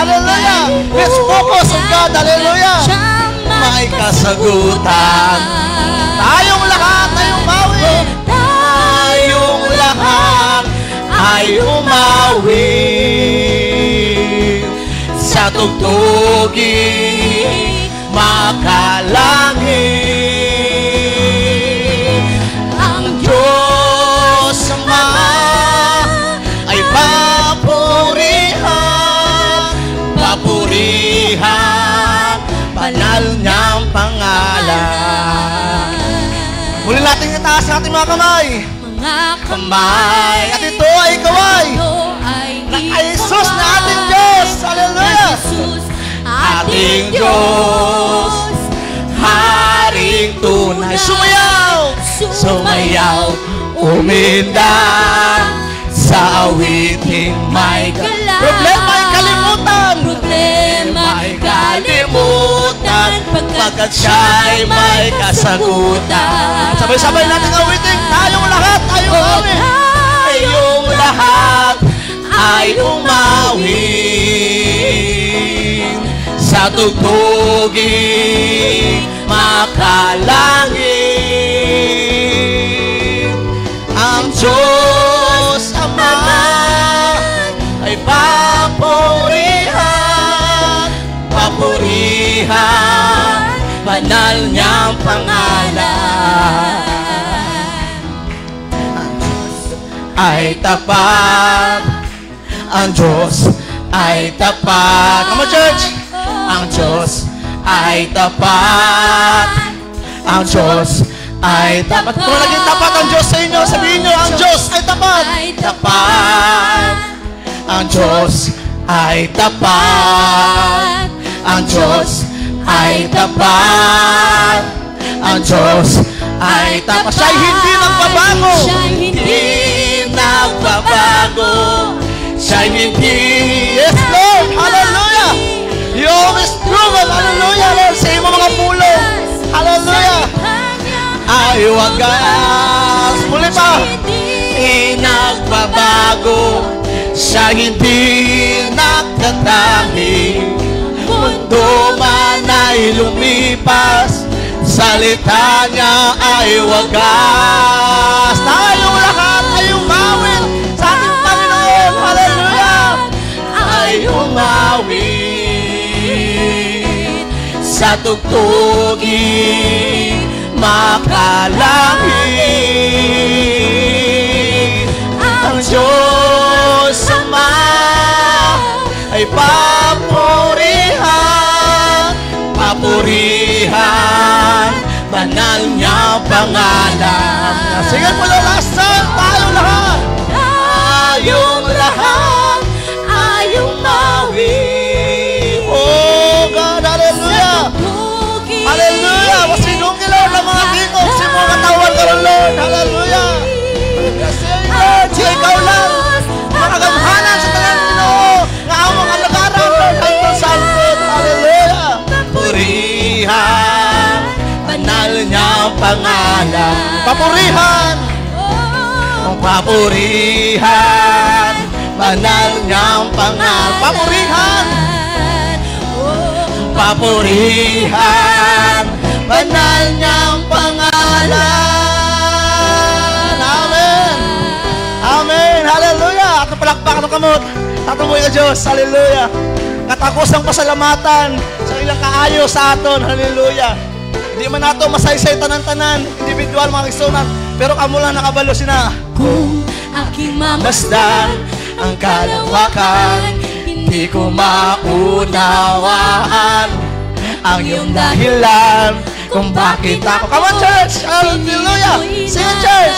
Hallelujah. Let's focus on God. Hallelujah. May kasagutan. Tayong lahat ay umawi. Tayong lahat ay umawi. Sa tugtugin makalangit. Ang Diyos Ama ay papurihan, papurihan, banal niyang pangalan. Muli natin itaas ang ating mga kamay. At ito ay kaway ng Jesus na ating Diyos. Hallelujah. Ating Diyos, Haring tunay. Sumayaw, sumayaw, umindang sa awiting may problema ay kalimutan. Problema ay kalimutan, pagkat siya'y may kasagutan. Sabay-sabay natin awiting, tayong lahat ay umawi. Tayong lahat ay umawi. Sa tugtugin makalangit. Ang Diyos Ama ay papurihan, papurihan, banal niyang pangalan. Ang Diyos ay tapat, ang Diyos ay tapat. Come on, church! Ang Diyos ay tapat, ang Diyos ay tapat. Kung naging tapat ang Diyos sa inyo, sabihin nyo, ang Diyos ay tapat. Tapat, ang Diyos ay tapat, ang Diyos ay tapat, ang Diyos ay tapat. Siya'y hindi nagbabago, siya'y hindi nagbabago, siya'y hindi, yes Lord, hallelujah. You always proven, hallelujah, Lord, sa iyong mga pulong, hallelujah. Ay wagas, muli pa. Inagbabago, siya hindi nagtatangi. Mundo man ay lumipas, salita niya ay wagas. Tayong lahat ay umawit sa ating Panginoon, hallelujah. Ay umawit sa tugtugin makalangit. Ang Diyos Ama ay papurihan, papurihan, banal niya pangalan. Sige po lalasan, tayong lahat. Tayong lahat ay umawi. Oh God, hallelujah. Hallelujah! Wasinong Lord ng mga tingog sa mga katawan ka Lord. Hallelujah! Lord, siya ikaw lang makagamhanan sa tanan Ginoo nga among alagaran Lord hangtod sa alpod. Hallelujah! Papurihan, banal niya pangalan. Papurihan, papurihan, banal niya pangalan. Papurihan, papurihan, banal niyang pangalan. Amen. Amen. Hallelujah. At napalakpak ng kamot. Tatamuhin ka Diyos. Hallelujah. Katakosang pasalamatan sa ilang kaayo sa aton. Hallelujah. Hindi man nato masaysay tanan-tanan, individual mga kaistunan, pero kamo lang nakabalo sina. Kung aking mamasdan ang kalawakan, hindi ko maunawaan ang iyong dahilan kung bakit ako. Come on, church! Hallelujah! Sing it, church!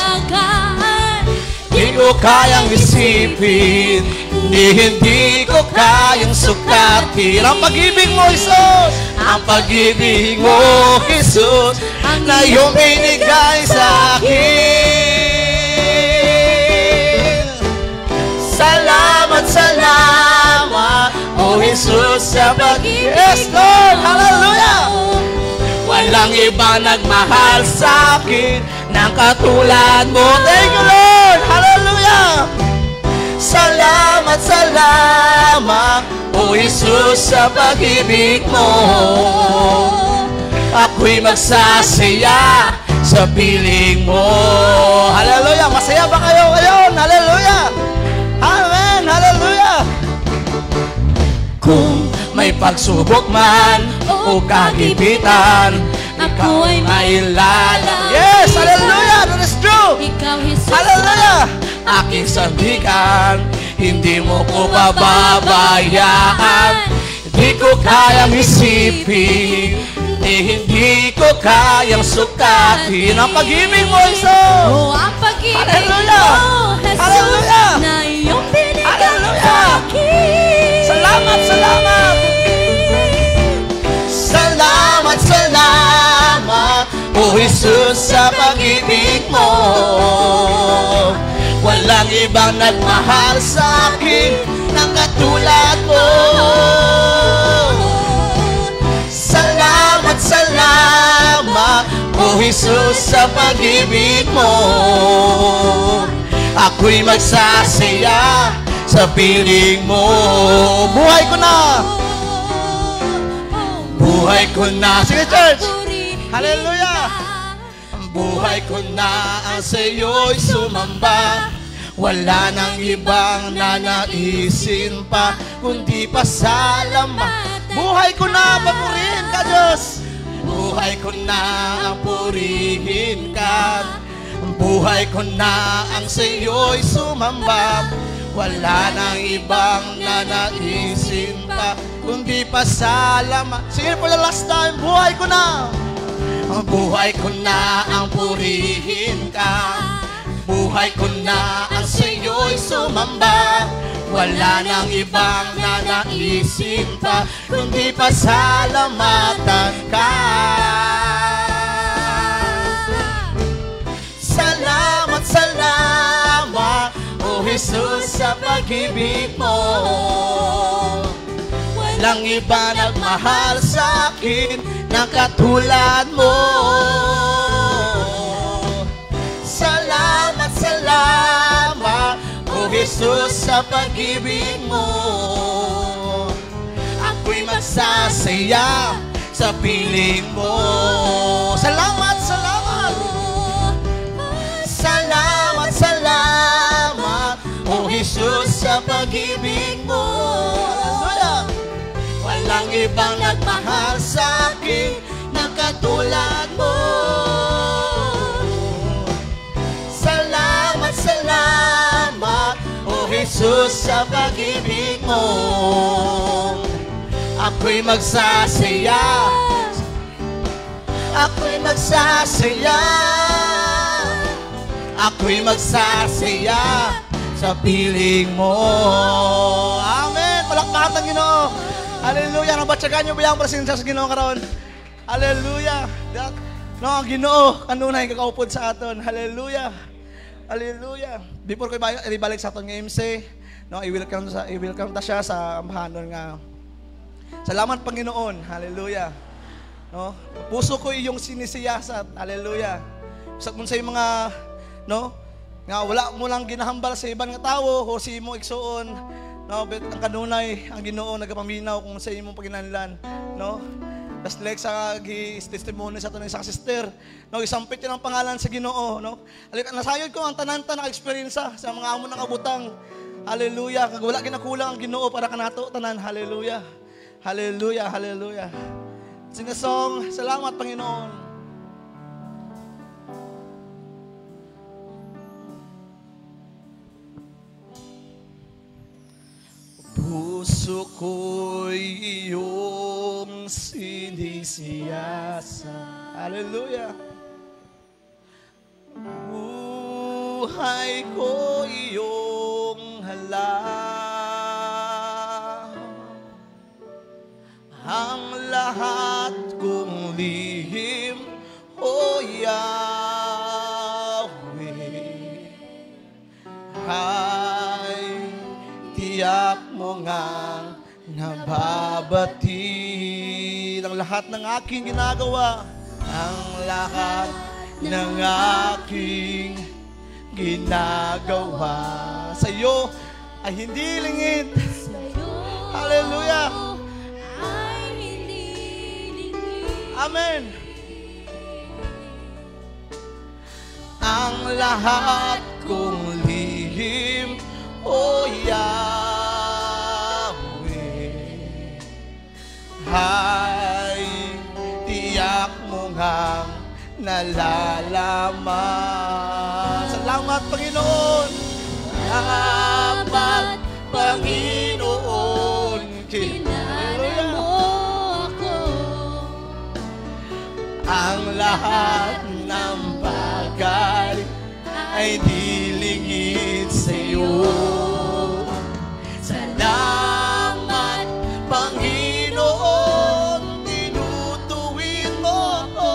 Hindi ko kayang isipin, hindi ko kayang sukatin ang pag-ibig mo, Jesus! Ang pag-ibig mo, Jesus, na iyong binigay sa akin. Salamat, salamat, oh Jesus, sa pag-ibig. Yes, Lord! Hallelujah! Walang iba nagmahal sa akin ng katulad mo. Thank you, Lord! Hallelujah! Salamat, salamat, oh Jesus. Jesus, sa pag-ibig mo. Ako'y magsasaya sa piling mo. Hallelujah! Masaya ba kayo ngayon? Hallelujah! Amen! Hallelujah! Kung may pagsubok man o kagipitan, ikaw ay mailalagay. Yes! Hallelujah! That is true! Ikaw, Jesus. Hallelujah! Aking sandigan, hindi mo ko pababayaan. Hindi ko kayang isipin, hindi ko kayang sukatin ang pag-ibig mo, Jesus! Oh, ang pag-ibig Hallelujah! mo, Jesus, Hallelujah! na iyong binigay Hallelujah! sa akin. Salamat, salamat! Salamat, salamat, O Jesus, sa pag-ibig mo. Walang ibang nagmahal sa akin ng katulad mo. Salamat, salamat, O Jesus, sa pag-ibig mo. Ako'y magsasaya sa piling mo. Buhay ko na! Buhay ko na! Sige, church! Hallelujah! Buhay ko na ang sa'yo'y sumamba. Wala nang ibang nanaisin pa, kundi pasalamatan. Buhay ko na, papurihin ka, Diyos! Buhay ko na ang purihin ka. Buhay ko na ang sa'yo'y sumamba. Wala nang ibang nanaisin pa, kundi pasalamat. Sige, for the last time, buhay ko na. Ang buhay ko na ang purihin ka. Buhay ko na ang sa'yo'y sumamba. Wala nang ibang nanaisin pa, kundi pasalamatan ka. Salamat, salamat, O Jesus, sa pag-ibig mo. Walang iba nagmahal sa akin ng katulad mo. Salamat, salamat, O Jesus, sa pag-ibig mo. Ako'y magsasaya sa piling mo. Salamat, salamat. Salamat, salamat, O Jesus, sa pag-ibig mo. Hallelujah! Walang ibang nagmahal sa akin na katulad mo. Salamat, salamat, O Jesus, sa pag-ibig mo. Ako'y magsasaya. Ako'y magsasaya. Ako'y magsasaya sa piling mo. Amen! Palakpakan ng Ginoo. Hallelujah! Nabatsagan niyo ba yung presensya sa Ginoo karon? Hallelujah! No, ang Ginoo kanunay kakaupod sa aton. Hallelujah! Hallelujah! Before ko ibalik sa aton ng MC, no, i-welcome ta siya sa amhanon nga. Salamat Panginoon. Hallelujah! No, puso ko iyong sinisiyasat. Hallelujah! Sa kung sa mga no, nga wala mo lang ginahambal sa ibang nga tao o si mo igsuon, no, but ang kanunay ang Ginoo nagapaminaw kung sa imong paginahanglan, no. Just like sa testimony sa tunay sa sister, no, isampit yan ang pangalan sa Ginoo, no. Nasayod ko ang tanan-tan na experience sa mga amo nang kabutang. Hallelujah, kag wala ginakulang ang Ginoo para kanato tanan. Hallelujah. Hallelujah, hallelujah. Sing a song, salamat Panginoon. Puso ko'y iyong sinisiyasa. Hallelujah. Buhay ko iyong halang. Ang lahat kong lihim, O Yahweh, ay tiyak mo ngang nababatid ang lahat ng aking ginagawa, ang lahat ng aking ginagawa sa iyo ay hindi lingid. Hallelujah! Amen. Ang lahat kong lihim, O Yahweh, ay tiyak mo ngang nalalaman. Salamat, Panginoon. Salamat, Panginoon. Kilala mo ako. Ang lahat ng bagay ay dilingid sa'yo. Salamat, Panginoon, tinutuwid mo ako.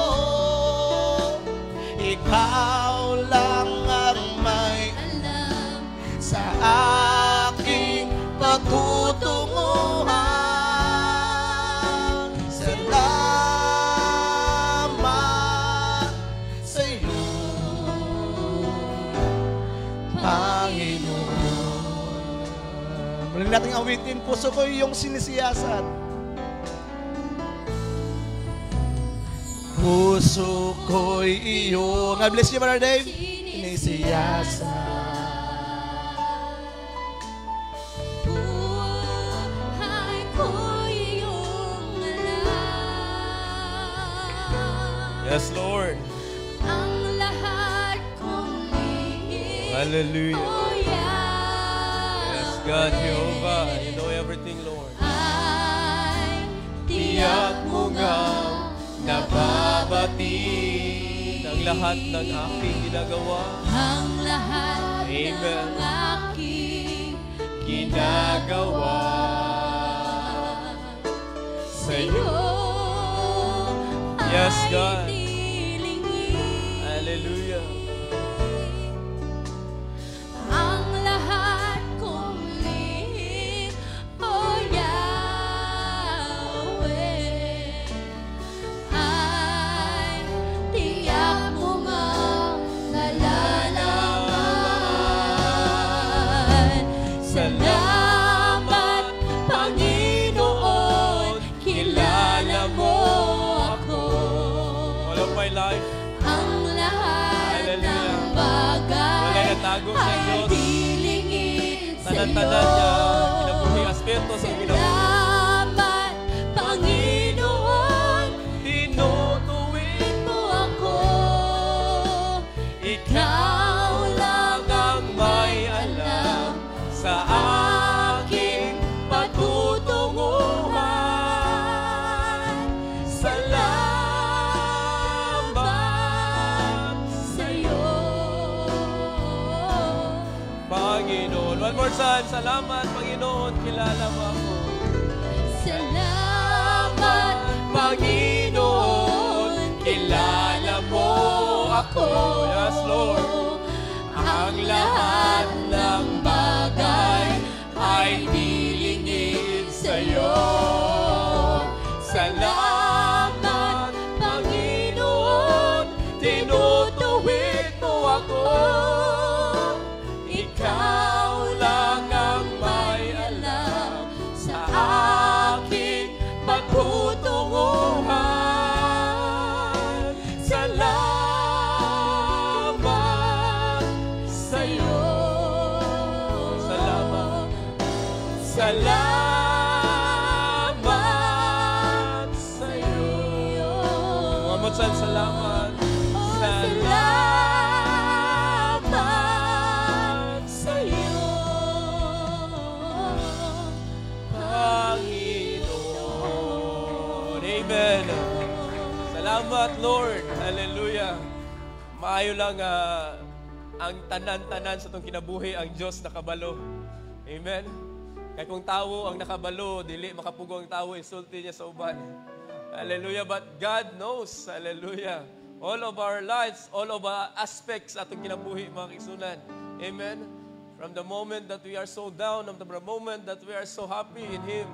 Ikaw lang ang may Alam sa aking patutunguhan. Salamat sa'yo, Panginoon. Muli nating awitin, puso ko iyong sinisiyasat. Puso ko'y iyong, God bless you, Brother Dave, sinisiyasat. buhay ko iyong alam. Yes, Lord. Ang lahat kong lihim, Hallelujah. O Yahweh, Yes, God, Jehovah. You know everything, Lord. ay Tiyak mo nga nababati ng lahat ng aking ginagawa. ang lahat Amen. ng aking Ginagawa sa'yo Yes, God. ay dilingin. Hallelujah. Ang lahat kong lihim, O Yahweh, ay tiyak mo ngang nalalaman. Salamat, Panginoon, kilala mo ako. All of my life, Ang lahat Hallelujah. ng bagay Wala natago sa ay Diyos. dilingid tanan-tanan niya, kinabuhi aspeto sa kinabuhi. Salamat, Panginoon, Tinutuwid mo ako. ikaw lang ang may alam sa aking patutunguhan. Salamat Sa'yo. Panginoon. One more time. Salamat, Panginoon. Kilala mo ako. Salamat, Panginoon. Kilala mo ako. Yes, Lord. Ang lahat ng bagay ay dilingid sa'yo. Salamat, Panginoon. Tinutuwid mo ako. Ikaw lang ang may alam sa aking pagtutunguhan. Salamat sa'yo. Salamat. Salamat sa'yo. One more time, salamat. Salamat sa'yo. Panginoon. Amen. Salamat, Lord. Hallelujah. Maayo lang ang tanan-tanan sa itong kinabuhi ang Diyos nakabalo. Amen. Kaya kung tao ang nakabalo, dili makapugo ang tao, isulti niya sa uban. Hallelujah. But God knows. Hallelujah. All of our lives, all of our aspects atong kinabuhi, mga kisunan. Amen. From the moment that we are so down, from the moment that we are so happy in Him,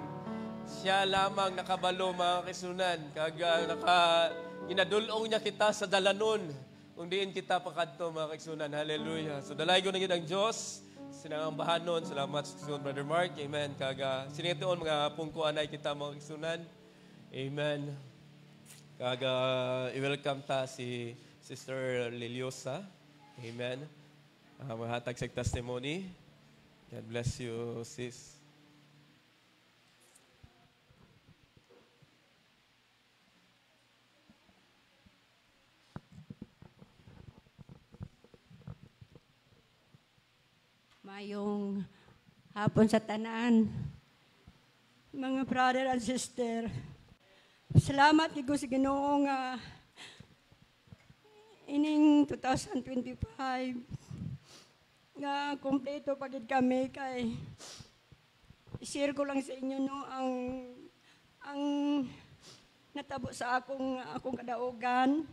siya lamang nakabalo, mga kisunan. Ginadulong niya kita sa dalanon, kung diin kita pakadto, mga kisunan. Hallelujah. So dalay ko na ang Diyos, sinangambahanon. Salamat sa kisunan, Brother Mark. Amen. Sinitoon, mga pungko anay kita, mga kisunan. Amen. I-welcome ta si Sister Liliosa. Amen. Mahatag sa testimony. God bless you, sis. Mayong hapon sa tanan, mga brother and sister. Salamat ko sa Ginoo nga ining 2025 nga kompleto pagid kami kay i-share ko lang sa inyo no ang natabo sa akong kadaugan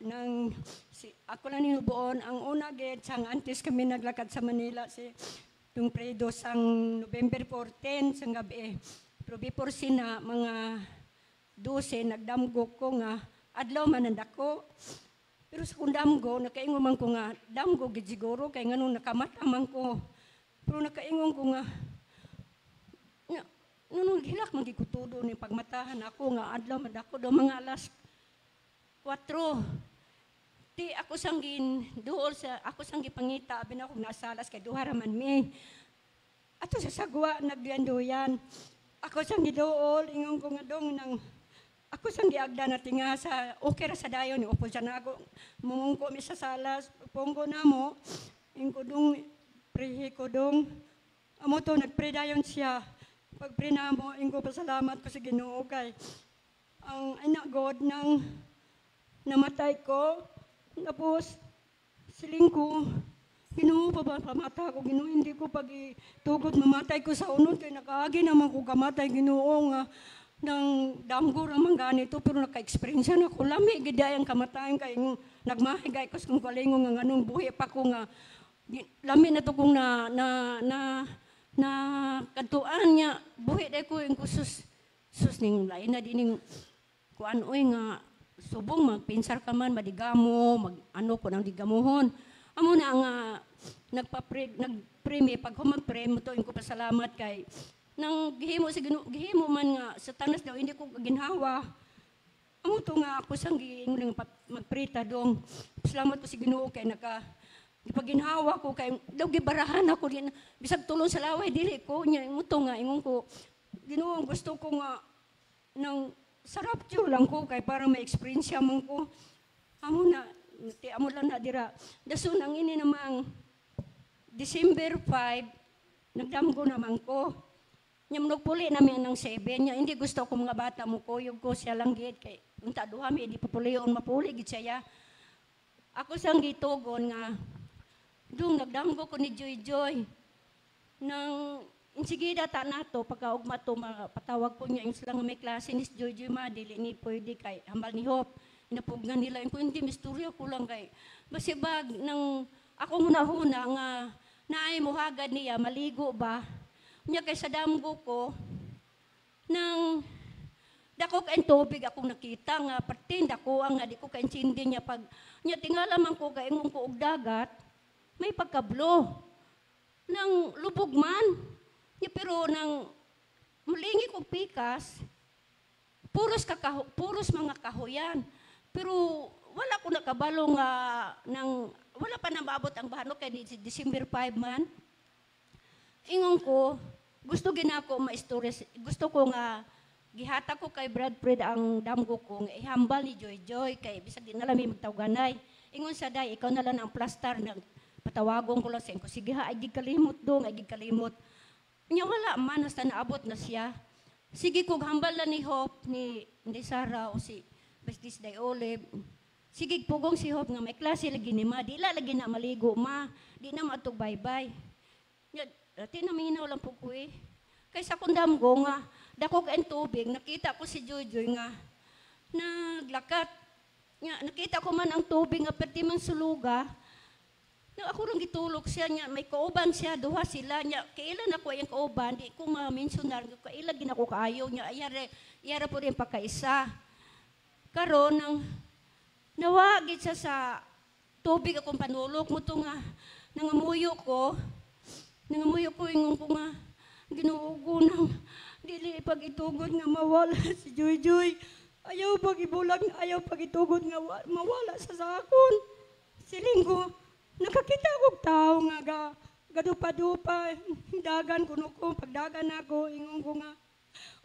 nang ako lang ninubuon ang una gid sang antes kami naglakad sa Manila tung predo sang November 14 sang gabi. Pero before sina mga 12 nagdamgo ko nga adlaw man nandako. Pero sa kung damgo nakaingon man ko nga damgo gid siguro kay nganong nakamata man ko. Pero nakaingon ko nga nung hilak man gid ko tudo ni pagmatahan ako nga adlaw man dako do mga alas 4. Ti ako sanggin duol sa ako sanggi pangita abi na ako nasalas kay duha ra man mi. Ato sa sagwa nagduyan. Ako sanggi duol ingon ko nga dong nang ako sanggi agda na tinga sa okay ra sa dayon ni upo na ako mumungko mi sa salas pungko na mo ingko dong prehi ko dong amo to nagpre dayon siya. Pag pre na mo ingko pasalamat ko sa Ginoo kay ang anak God nang namatay ko, tapos siling ko, Ginoo pa ba pamata ko, Ginoo, hindi ko pag-tugod mamatay ko sa unod, kaya nakaagi naman ko kamatay, Ginoo nga, ng damgo ramang ganito, pero naka-experience na ko, lami, giday ang kamatayan, kaya nagmahigay ko sa kong kalingo nga ganun, buhi pa ko nga, lami na to kong na katuan niya, buhi day ko, yung sus ning lain na dining, kuan oy nga, subong magpinsar ka man, madigamo, mag-ano ko nang digamuhon. Amo na nga, nagpre mi, pag humagpre mo to, ko pasalamat kay, nang gihimo man nga, sa tanas daw, hindi ko ginhawa. Amo to nga, ako sang magprita dong. Salamat ko si Ginoo kay paginhawa ko, kay daw gibarahan ako, bisag tulong sa laway, dili ko, niya, imo to nga, ingon ko, Ginoo, gusto ko nga, nang, sarap tiyo lang ko kay para may experience mo ko. Amo lang na dira. Daso nang ini namang December 5, nagdamgo naman ko. Nyamnog puli namin ng 7 niya. Hindi gusto ko mga bata mo kuyog ko siya lang gid kay unta duha mi di papulion mapuli gid siya. Ako sang gitugon nga dung nagdamgo ko ni Joy. Nang sige data nato pagkaugma to patawag ko niya yung sila nga may klase ni Joy ma dili ni pwede kay hambal ni Hope inapugnan nila yung hindi misturyo ko lang kay basibag nang ako huna nga naay muhagad niya maligo ba niya kay sa damgo ko nang dako kay tubig akong nakita nga pertin dako ang nga di ko kay intindi niya pag niya tingala man ko kay ingon ko og dagat may pagkablo nang lubog man. Pero nang mulingi ko pikas, puros mga kahoyan. Pero wala ko nakabalo nga, wala pa nababot ang bahano kay December 5 man. Ingon ko, gusto ginako maistorya, gusto ko nga, gihata ko kay Brad Fred ang damgo ko, nga ihambal ni Joy, kay bisag di nalami magtawganay. Ingon sa day, ikaw na lang ang plaster, patawagon ko lang sa inyo, sige ha, ay gikalimot dong, ay gikalimot. Nya wala man hasta naabot na siya. Sige kog hambal na ni Hope ni Sarah o si Bestis Day Olive. Sige pugong si Hope nga may klase lagi ni ma, di lagi na maligo ma, di na matug bye-bye. Nya dati na minaw lang pug ko eh. Kaysa kundam ko nga dako kay tubig, nakita ko si Joy nga naglakat. Nya nakita ko man ang tubig nga perti man suluga. Na ako rang gitulog siya niya, may kauban siya, duha sila niya. Kailan ako yung kauban, di ko ma-mentionar, kailan ginako kaayaw niya, ayara po rin pagkaisa. Karon nang nawagit siya sa tubig akong panulok mo to nga, nangamuyo ko, ingon ko nga, ginuugo nang dili pag itugod nga mawala si Joy. Ayaw pagibulag, ayaw pagitugod nga mawala sa akon. Siling ko, nakakita kong tao nga gadupa-dupa, dagan kuno ko, pagdagan ako, ingon ko nga,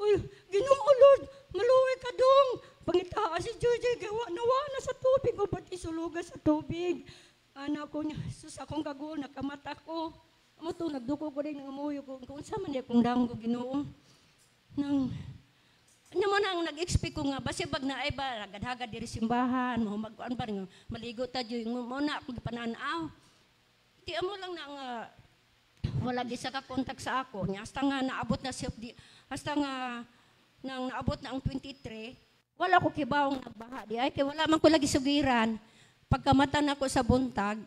uy, ginuulod, maluwi ka dong. Pangitaa si Joy, gawa na sa tubig, o ba't isuluga sa tubig? Anak ko niya, sus akong kagul, nakamata ko. Amo to, nagduko ko rin ng amuyo ko, kung saan man niya kong danggo ginoong. Ano mo nang nag-expect ko nga, basi bag na ay ba, hagad-hagad diri simbahan, magkuan ba rin, maligo ta Joy, mo na akong pananaw. Di mo lang na nga, wala di sa kakontak sa ako niya, hasta nga naabot na siya, hasta nga nang naabot na ang 23, wala ko kibawang nagbaha di ay, kaya wala man ko lagi sugiran. Pagkamatan ako sa buntag,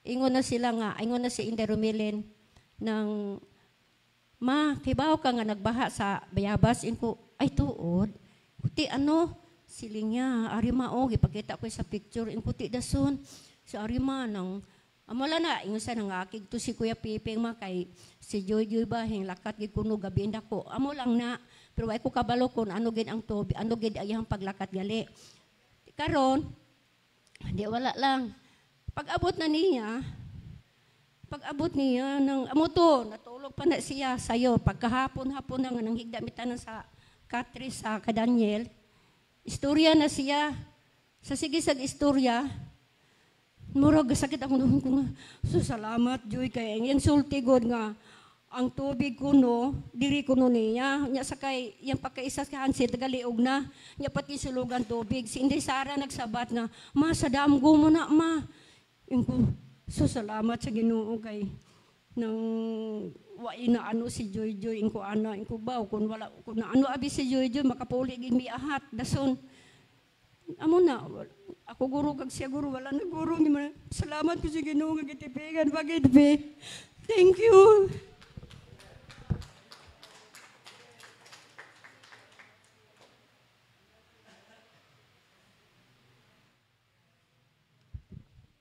ingon na sila nga, ingon na si Inday Romilin, ng, ma, kibaw ka nga nagbaha sa Bayabas, inko, ay tuod, kuti ano, siling niya, arima o, ipakita ko sa picture, inkuti dason, si arima nang, amala na, ingon sa nangakig to si Kuya Piping ma kay si Joy ba hing lakat gid kuno gabi ko. Amo lang na pero ay ko kabalo kon ano gid ang tubig, ano gid ayang paglakat gali. Karon di wala lang. Pag-abot niya nang amo to natulog pa na siya sayo pagkahapon-hapon na nga nang higda mitanan sa Katri sa Kadaniel. Istorya na siya. Sa sige sa istorya murag sakit ako doon ko nga. So salamat Joy kay ang sulti god nga ang tubig kuno diri kuno niya nya sakay yang pagkaisa ka hansit galiog na nya pati sulugan tubig si Inday Sara nagsabat nga ma sa damgo mo na ma. Inko so salamat sa Ginoo kay nang wa ina ano si Joy inko ana inko baw kun wala kun ano abi si Joy makapuli gid mi ahat dason. Amo na, ako guro kag siya guro, wala na guro ni man. Salamat ko sa Ginoo nga gitipigan pagid be. Thank you.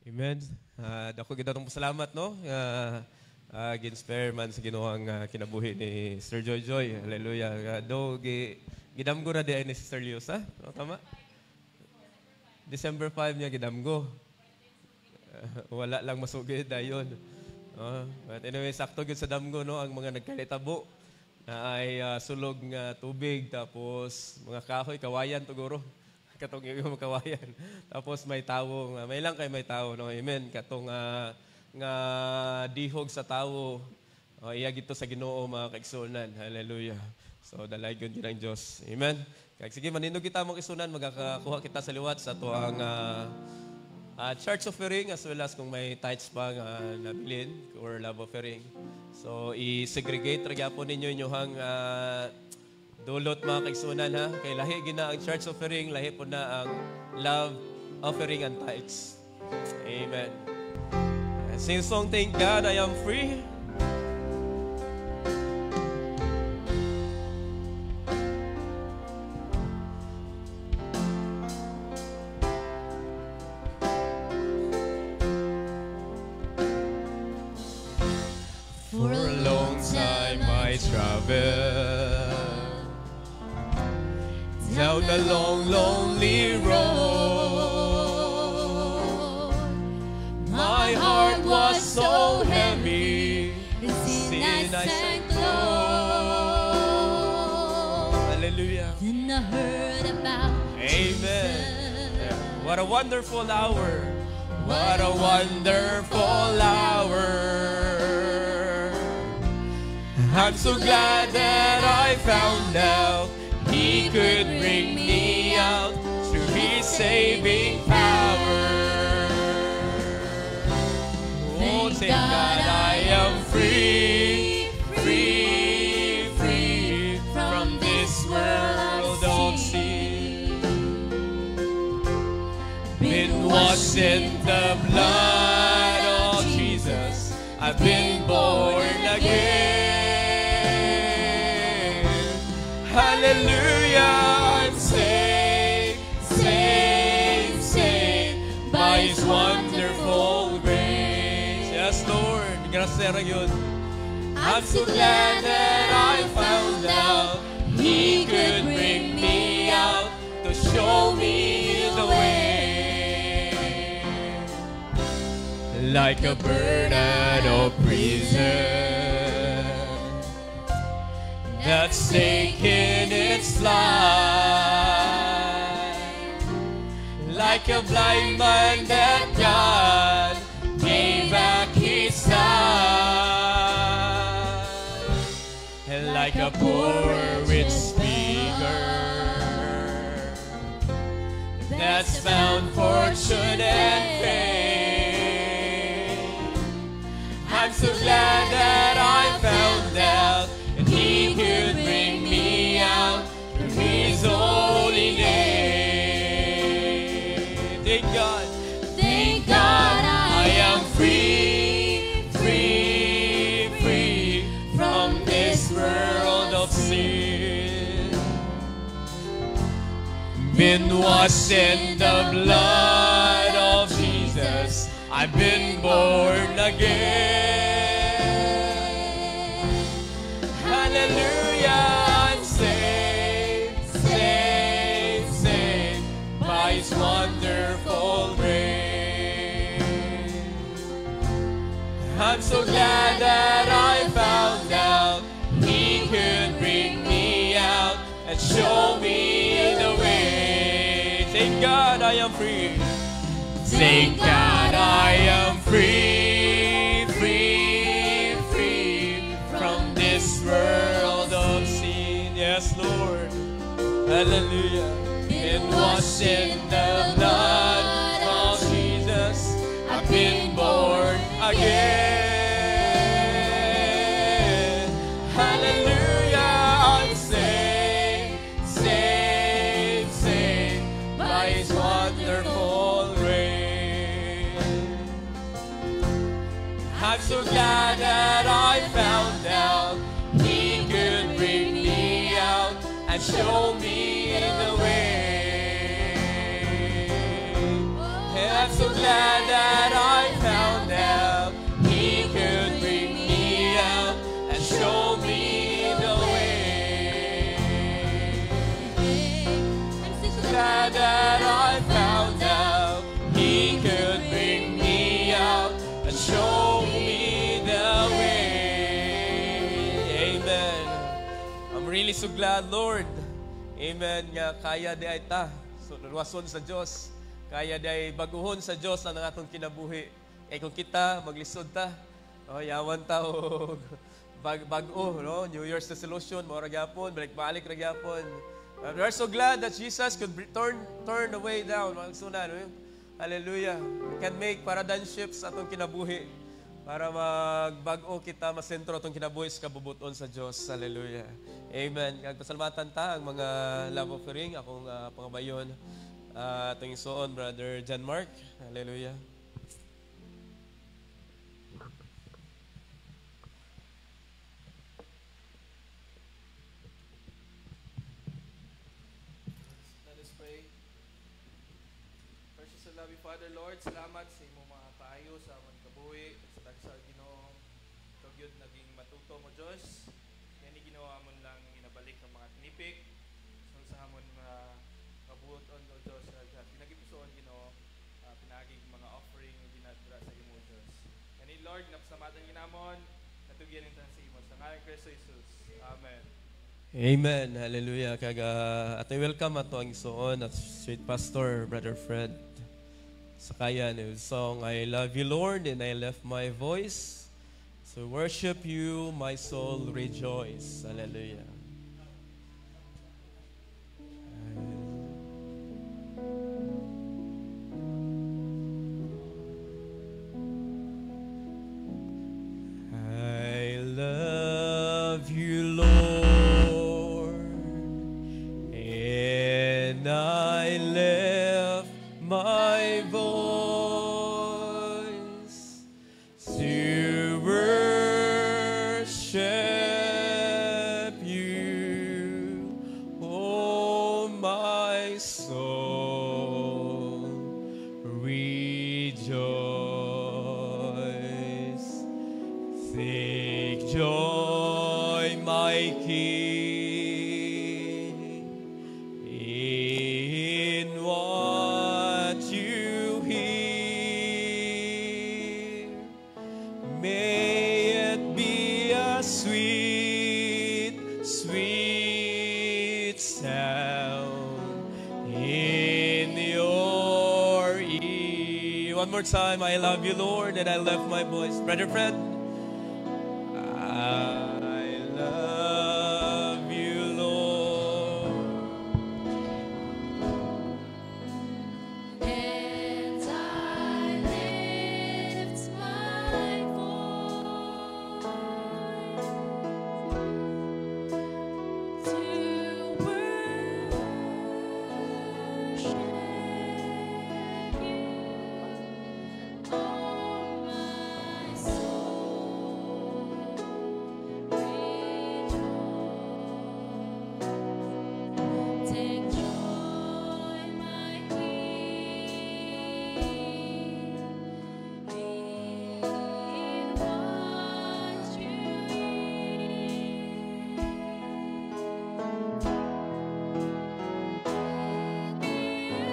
Amen. Dako gid atong pasalamat no. Ginspire man sa Ginoo ang kinabuhi ni Sir Joy. Hallelujah. Do gidamgo na di ay ni Sister Lios ha? No, tama? December 5 niya gidamgo. Wala lang masugid dayon. But anyway, sakto gyud sa damgo no ang mga nagkalitabo na ay sulog nga tubig tapos mga kahoy kawayan tuguro. Katong yung kawayan. Tapos may tawo, may lang kay may tawo no. Amen. Katong nga dihog sa tawo. Iya gito sa Ginoo mga kaigsunan. Hallelujah. So dalay gyud ang Dios. Amen. Sige, manindog kita mong isunan, magkakakuha kita sa liwat sa tuwang church offering as well as kung may tithes pa nabilin or love offering. So, i-segregate po ninyo inyong dulot mga kaigsunan ha. Kay lahi gina ang church offering, lahi po na ang love offering and tithes. Amen. Sing song, thank God I am free. Down a long, lonely road, my heart was so heavy, sin I sank low. Hallelujah. Then I heard about Amen. What a wonderful hour. What a wonderful hour. I'm so glad that I found out He could bring me out through His saving power. Oh, thank God I am free, free, free from this world of sin. Been washed in the blood of Jesus. I've been born again. Hallelujah, I'm saved, saved, saved by His wonderful grace. Yes, Lord. Gracias yun. I'm so glad that I found out He could bring me out to show like a bird out of prison that's taken its flight, like a blind man that God gave back his sight, and like a poor rich speaker that's found fortune and fame. I'm so glad that I found out that He could bring me out from His holy name. Thank God. Thank God I am free, free, free from this world of sin. Been washed in the blood of Jesus. I've been born again. Hallelujah, I'm saved, saved, saved by His wonderful grace. I'm so glad that I found out He could bring me out and show me the way. Thank God I am free. Thank God I am free, free, free from this world of sin. Yes, Lord. Hallelujah. Been washed in the blood of Jesus. I've been born again. Hallelujah. I'm saved, saved, saved by His wonderful grace. I'm so glad that I found out He could bring me out and show me the way. And I'm so glad that I found out He could bring me out and show me the way. I'm so Glad that I found out He could bring me out and show me the way. Amen. I'm really so glad, Lord. Amen. Nga kaya di ay ta. So, nalwason sa Diyos. Kaya di ay baguhon sa Diyos ang atong kinabuhi. Kaya kung kita, maglisod ta. Yawan ta o bago, no? New Year's resolution, mo ragyapon, balik-balik ragyapon. We are so glad that Jesus could turn the way down. Magsuna, no? Hallelujah. We can make paradigm shifts atong kinabuhi para magbago kita, masentro atong kinabuhi sa kabubuton sa Diyos. Hallelujah. Amen. Kagpasalamatan ta ang mga love offering, akong pangabayon. Atong isuon, Brother John Mark. Hallelujah. Let us pray. Precious and loving Father, Lord, salamat sa imong mga kaayo sa among kabuhi sa dagsa Ginoo. Ikaw gyud naging matuto mo Dios. Kani ginawa mo lang inabalik ang mga tinipik. Sa hamon mga kabuoton o Dios sa pinagipusoon Ginoo, pinagig mga offering ginadra sa imo Dios. Kani Lord, napasalamatan ginamon, natugyan ta sa imo sa ngalan ni Kristo Jesus. Amen. Amen. Hallelujah. At I welcome ato ang isuon at sweet pastor, Brother Fred. Sa kaya ni song, I love you, Lord, and I left my voice. So worship you, my soul rejoice. Hallelujah. I love you, Lord, and I left my voice to worship you, oh my soul, rejoice. Take joy, my King, in what you hear. one more time. I love you, Lord, and I love my voice. Brother Fred. I love you, Lord. And I lift my voice to worship you, oh my soul, rejoice. Take joy, my King, in what you hear.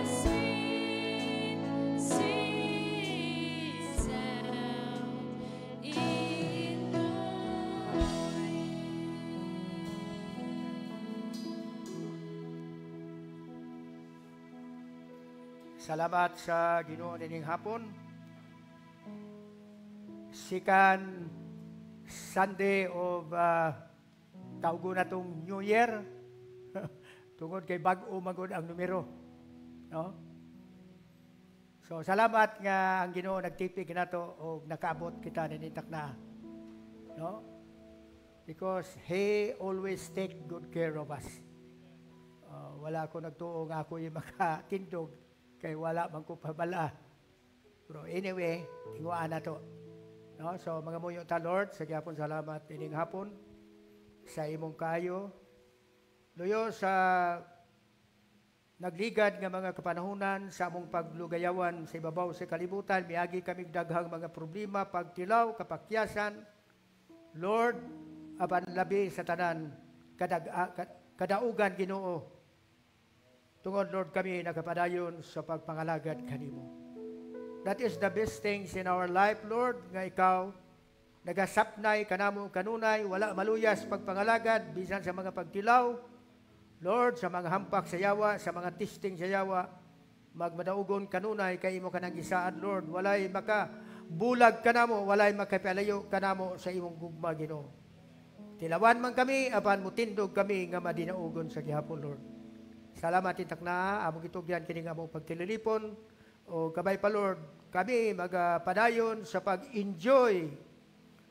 Sweet, sweet sound in Salamat sa Ginoo nining hapon. Second Sunday of tawgo na tong New Year. Tungod kay bag-o magod ang numero. No? So salamat nga ang Ginoo nagtipig nato o nakaabot kita ninintak na. No? Because He always take good care of us. Wala ko nagtuo nga ako yung makatindog kay wala man ko pabala. Pero anyway, tinguan na to. No? So mga muyo ta Lord, sa gyapon salamat ining hapon sa imong kayo. Luyo sa nagligad nga mga kapanahunan sa among paglugayawan sa ibabaw sa kalibutan, miagi kami daghang mga problema, pagtilaw, kapakyasan. Lord, apan labi sa tanan kadaugan Ginoo. Tungod Lord kami nakapadayon sa pagpangalagad kanimo. That is the best things in our life, Lord, nga ikaw nagasapnay kanamo kanunay, wala maluyas pagpangalagad bisan sa mga pagtilaw. Lord, sa mga hampak sa yawa, sa mga testing sa yawa, magmadaugon kanunay kay imo kanang gisaan, Lord. Walay makabulag kanamo, walay makapalayo kanamo sa imong gugma Ginoo. Tilawan man kami, apan mutindog kami nga madinaugon sa gihapon, Lord. Salamat itak na, among itugyan kini nga among pagtililipon, o kabay pa Lord, kami magapadayon sa pag-enjoy,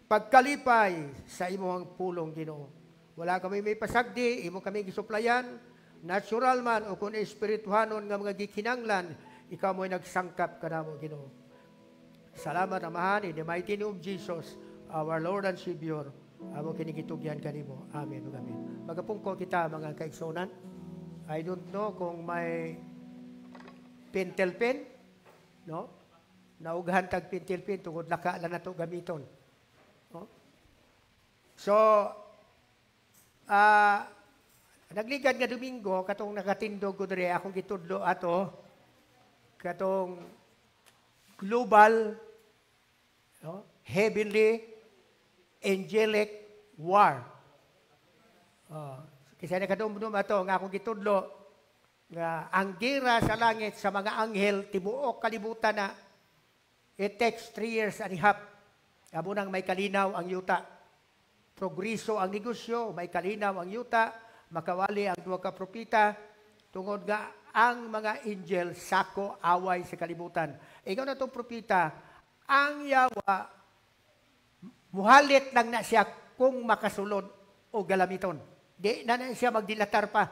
pagkalipay sa imong pulong Ginoo. Wala kami may pasagdi, imo kami gisuplayan, natural man o kung espirituhanon nga mga gikinanglan, ikaw mo'y nagsangkap kanamo Ginoo. Salamat Amahan, in the mighty name of Jesus, our Lord and Savior, among kinigitugyan kanimo. Amen. Amen. Magapungko kita mga kaigsunan. I don't know kung may pentel pen, no? Naugahan tag pentel pen tungod laka lang na to gamiton. No? So, nagligad nga Domingo, katong nakatindog ko diri, akong gitudlo ato, katong global, no? Heavenly, angelic war. Kasi nakadumdum ato, nga akong gitudlo, nga ang gira sa langit sa mga anghel, tibuok kalibutan na, it takes 3 years and a half. Abo nang may kalinaw ang yuta. Progreso ang negosyo, may kalinaw ang yuta, makawali ang duwa ka propita, tungod nga ang mga angel sako away sa kalibutan. Ikaw na itong propita, ang yawa, muhalit lang na siya kung makasulod o galamiton. Di na siya magdilatar pa.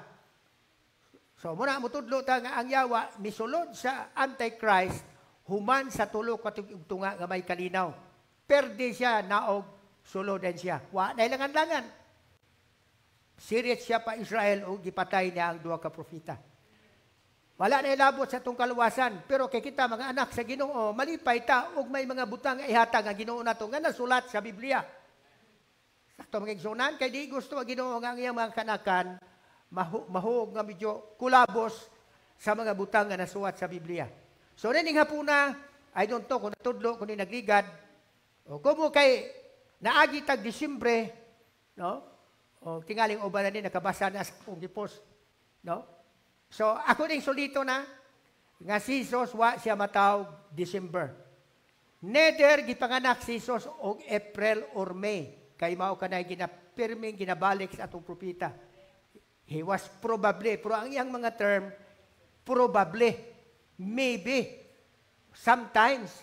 So muna mutudlo ta nga ang yawa misulod sa Antichrist human sa tulo katugtunga nga may kalinaw. Perde siya naog sulodan siya. Wa na langan-langan. Serious siya pa Israel o gipatay niya ang duha ka propeta. Wala na ilabot sa itong kaluwasan. Pero kay kita mga anak sa Ginoo, malipay ta og may mga butang ihatag ang Ginoo nato nga nasulat sa Biblia. Sakto mga igsunan, kay di gusto ang Ginoo nga ang iyang mga kanakan, mahug nga medyo kulabos sa mga butang nga nasulat sa Biblia. So, nining hapuna, I don't know kung natudlo, kung nagligad, o kung kay naagi tag Disyembre, no? O tingaling uban na din, nakabasa na sa kong gipos, no? So, ako ding solito na, nga si Jesus, wa siya matawag December. Neither gipanganak si Jesus og April or May. Kay mao kanay ginapirming ginabalik sa atong propeta. He was probably, pero ang iyang mga term, probably, maybe, sometimes.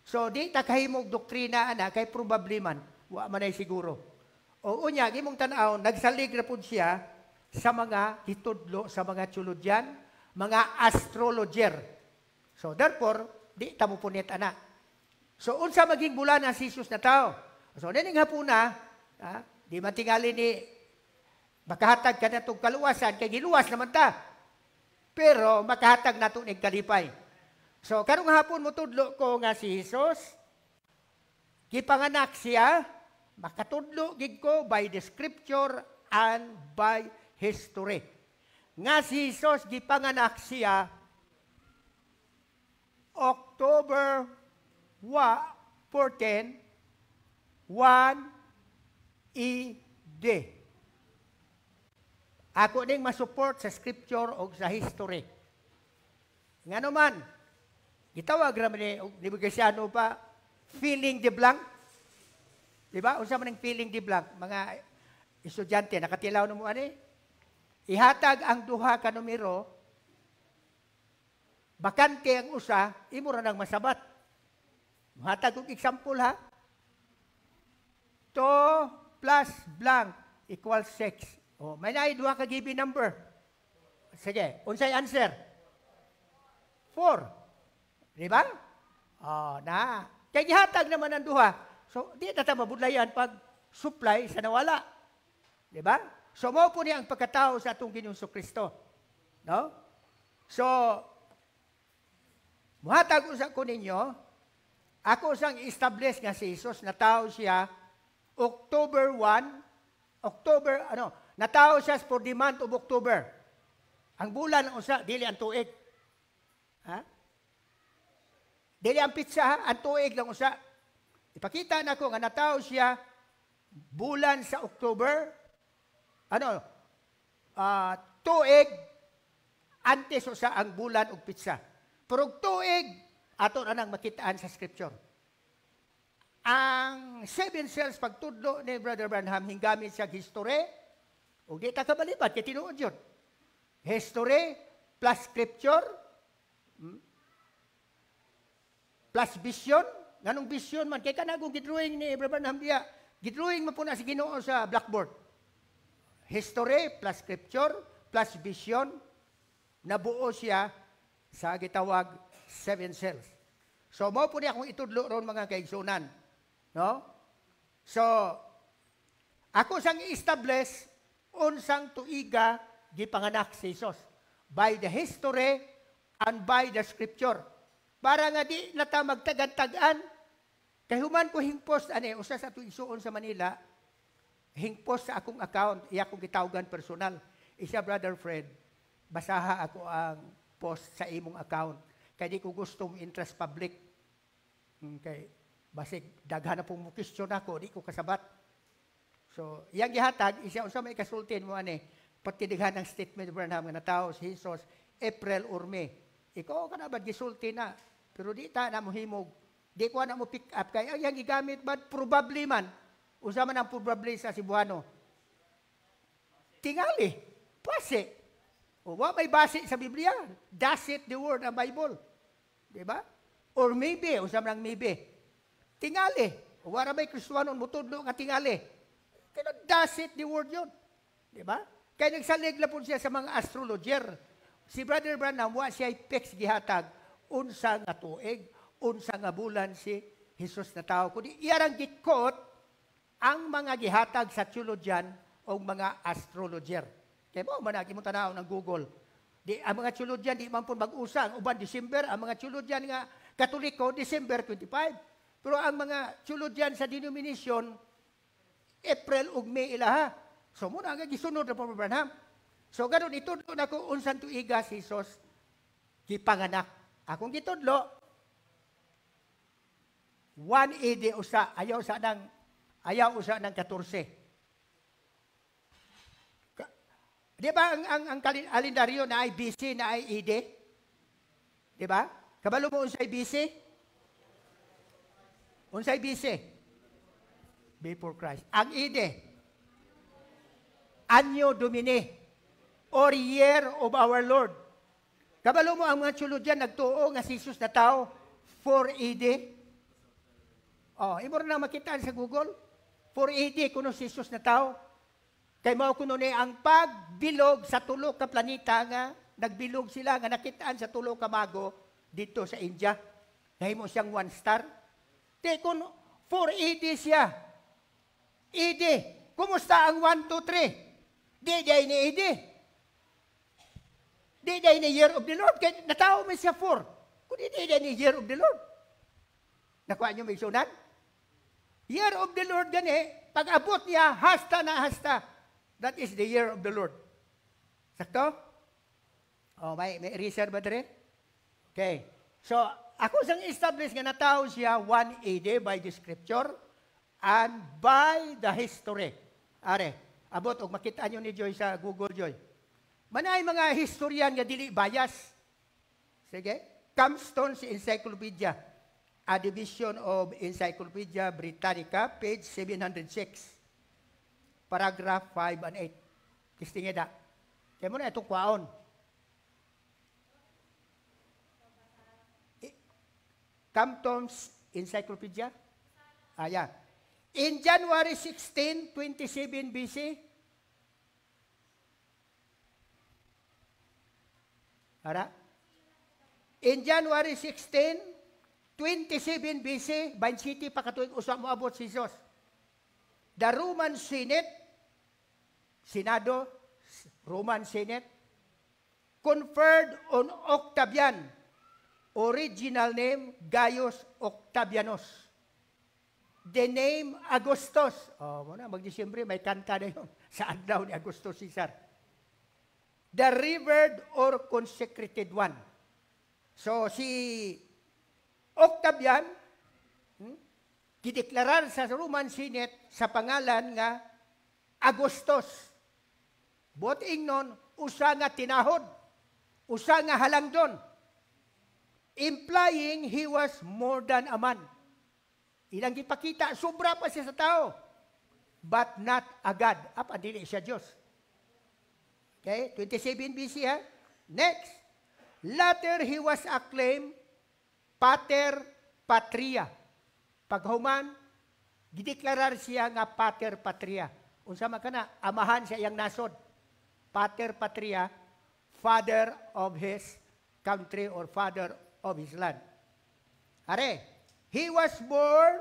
So, di ta kahimog doktrina ana, kay probably man, wa man ay siguro. O unya, imong tanaw, nagsalig na po siya sa mga hitudlo, sa mga tsuludyan, mga astrologer. So, therefore, di ta mo punit ana. So, unsa maging bulan na si Jesus na tao? So, nining hapuna, di matingali ni makahatag ka na itong kaluwasan, kay giluwas naman ta. Pero, makahatag na itong kalipay. So, karong hapon mo tudlo ko nga si Jesus, gipanganak siya, makatudlo gid ko by the scripture and by history. Nga si Jesus, gipanganak siya, October 14, 1 ED. Ako ding masupport sa scripture o sa history. Nga naman, gitawag naman ni Bugasiano pa, filling the blank. Diba? Unsa man ang filling the blank? Mga estudyante, nakatilaw na mo ani? Ihatag ang duha ka numero, bakante ang usa, imo ra nang masabat. Hatag kong example ha. 2 plus blank equals 6. Oh, may duha ka given number. Sige, unsay answer? 4. Di ba? Oh, na. Kaya gihatag naman ang duha. So, di na tayo mabudlayan pag supply sa nawala. Di ba? So, mo po niya ang pagkatao sa atong Ginoong Kristo. No? So, muhatag usa ko ninyo, ako sang establish nga si Jesus, natao siya October 1, natao siya for the month of October. Ang bulan usa, dili ang tuig. Ha? Dili ang pitsa, ha? Ang tuig lang usa. Ipakita na ko nga natao siya bulan sa October, tuig, antes usa ang bulan ug pitsa. Pero tuig, ato na nang makitaan sa scripture. Ang 7 cells pagtudlo ni Brother Branham, hinggamit siya history, o di ta kabalibat, kaya tinuod yun. History plus scripture, plus vision. Nganong vision man? Kaya kanagong gidrawing ni Brother Branham diya. Gidrawing mo po na si Ginoo sa blackboard. History plus scripture plus vision, nabuo siya sa gitawag 7 cells. So, mo po niya kung itudlo ron mga kaigsunan. No? So, ako sang i-establish unsang tuiga gipanganak si Jesus by the history and by the scripture. Para nga di nata magtagad-tagan, kay human ko hingpost, usa sa tuigsuon sa Manila, hingpost sa akong account, iya kong gitawgan personal. Isa, Brother Fred, basaha ako ang post sa imong account. Kaya di ko gustong interest public. Okay. Basig, daghan na pong question ako, di ko kasabat. So, iyang gihatag, isa unsa may kasultin mo, patidighan ng statement of Branham, nga natao si Jesus, April or May. Ikaw ka na ba, gisulti na. Pero di ta na mo himog. Di ko na mo pick up. Kaya iyang gigamit ba, probably man. Unsa man ang probably sa Cebuano. Tingali. Pase. O wa may base sa Biblia. Does it the word ng Bible? Diba? Or maybe, unsa man ang maybe. Tingali. O wala may Kristuanon, mutudlo nga tingali. Kaya does it the word yun. Diba? Kaya nagsalig na po siya sa mga astrologer. Si Brother Branham, wa siya fix gihatag. Unsa nga tuig, unsa nga bulan si Jesus na tao. Kundi iyarang gikot ang mga gihatag sa theologian o mga astrologer. Kaya mo, managi mo tanaw ng Google. Ang mga theologian, di man po mag-usang. Uban, December, ang mga theologian nga Katoliko, December 25. Pero ang mga theologian sa denomination, April ug May ilaha. So, muna nga gisunod na po Branham. So, ganun, itudlo na ko unsan tuiga si Jesus gipanganak. Akong gitudlo, 1 AD usa, ayaw usa ng 14. Di ba ang kalendaryo na ay BC na ay AD? Di ba? Kabalo mo unsay BC? Unsay BC? Before Christ. Ang AD, Anno Domini, or Year of our Lord. Kabalo mo ang mga tsulod dyan, nagtuo nga si Jesus na tao, 4 AD. Imo na makitaan sa Google, 4 AD kuno si Jesus na tao. Kay mao kuno ni ang pagbilog sa tulo ka planeta nga nagbilog sila nga nakitaan sa tulo ka mago dito sa India. Nahimo siyang 1 star. Te kun 4 AD siya. AD, kumusta ang 1, 2, 3? Di ni AD. Di ni Year of the Lord. Kaya natao man siya 4. Kung di ni Year of the Lord. Nakuha niyo may sunan? Year of the Lord gani, pag abot niya, hasta na hasta. That is the year of the Lord. Sakto? May reserve ba dere? Okay. So, ako sang establish nga natao siya 1 AD by the scripture and by the history. Are, abot, og makita nyo ni Joy sa Google, Joy. Manay mga historian nga dili bias. Sige. Camstone's Encyclopedia. A Division of Encyclopedia Britannica, page 706. Paragraph 5 and 8. Kistingin na. Kaya mo na itong kwaon. Camstone's Encyclopedia. Yeah. In January 16, 27 BC, in January 16, 27 BC, Bain City, pakatuig usap mo abot si Jesus. The Roman Senate, Roman Senate, conferred on Octavian, original name Gaius Octavianus. The name Augustus. Mag-Disyembre, may kanta na yun sa adlaw ni Augustus Caesar. The revered or consecrated one. So, si Octavian, gideklarar sa Roman Senate sa pangalan nga Augustus. Boting nun, usa nga tinahod, usa nga halangdon, implying he was more than a man. Ilang gipakita, sobra pa siya sa tao, but not a God. Apa, dili siya Diyos. Okay, 27 BC ha. Next, later he was acclaimed Pater Patria. Paghuman, gideklarar siya nga Pater Patria. Unsa man kana, amahan sa iyang nasod. Pater Patria, father of his country or father of his land. Are, he was born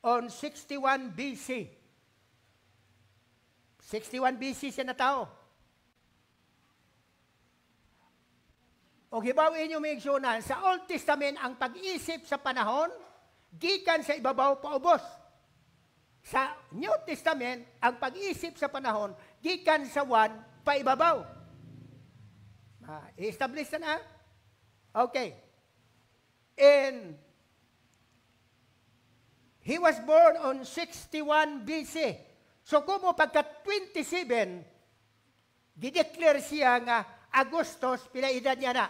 on 61 BC. 61 BC siya na tao. O gibawin niyo may igsunan, sa Old Testament, ang pag-isip sa panahon, gikan sa ibabaw paubos. Sa New Testament, ang pag-isip sa panahon, gikan sa paibabaw. I-establish na. Okay. And he was born on 61 BC. So kung mo pagka 27, dideclare siya nga Augustus, pila edad niya na?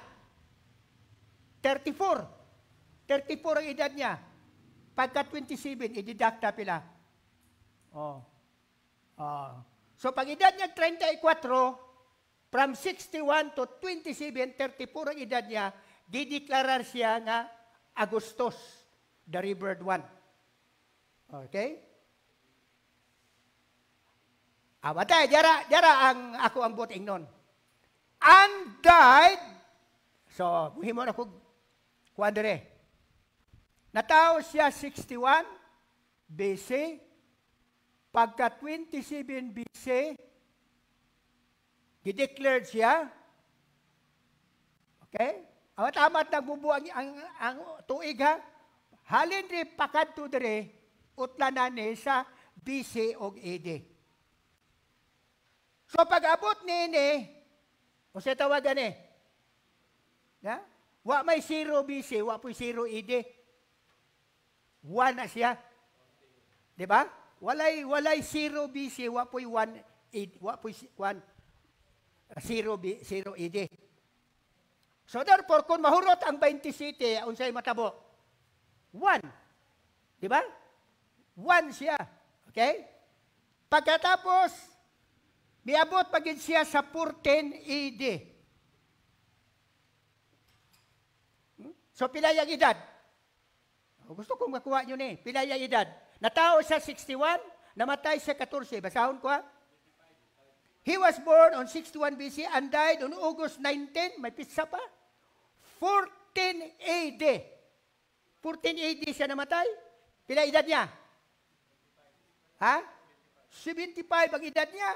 34. 34 ang edad niya. Pagka 27, ididakta pila. So pag edad niya 34, from 61 to 27, 34 ang edad niya, dideklarar siya nga Augustus, the revered one. Okay? Batay, jara ang ako ang buting nun. And died, so, muhimo na kong kuandere. Natao siya 61 BC, pagka 27 BC, gideclared siya. Okay? Amat-amat nagbubuang ang tuig ha. Halin rin pakadto dire, utlanan ni sa BC o AD. So pag-abot ni o siya tawagan ya? Wa may 0 BC, wa po 0 AD. 1 na siya. Di ba? Walay 0 BC, wa po 1 AD, wa po 1 0 AD. So therefore, kung mahurot ang 27, unsay matabo? 1. Di ba? 1 siya. Okay? Pagkatapos, miabot pagin siya sa 14 AD. So, pila yung edad? Gusto kong makuha nyo ni. Pila yung edad? Natao siya 61, namatay siya 14. Basahon ko ha? He was born on 61 BC and died on August 19. May pizza pa? 14 AD. 14 AD siya namatay. Pila edad niya? Ha? 75 ang edad niya.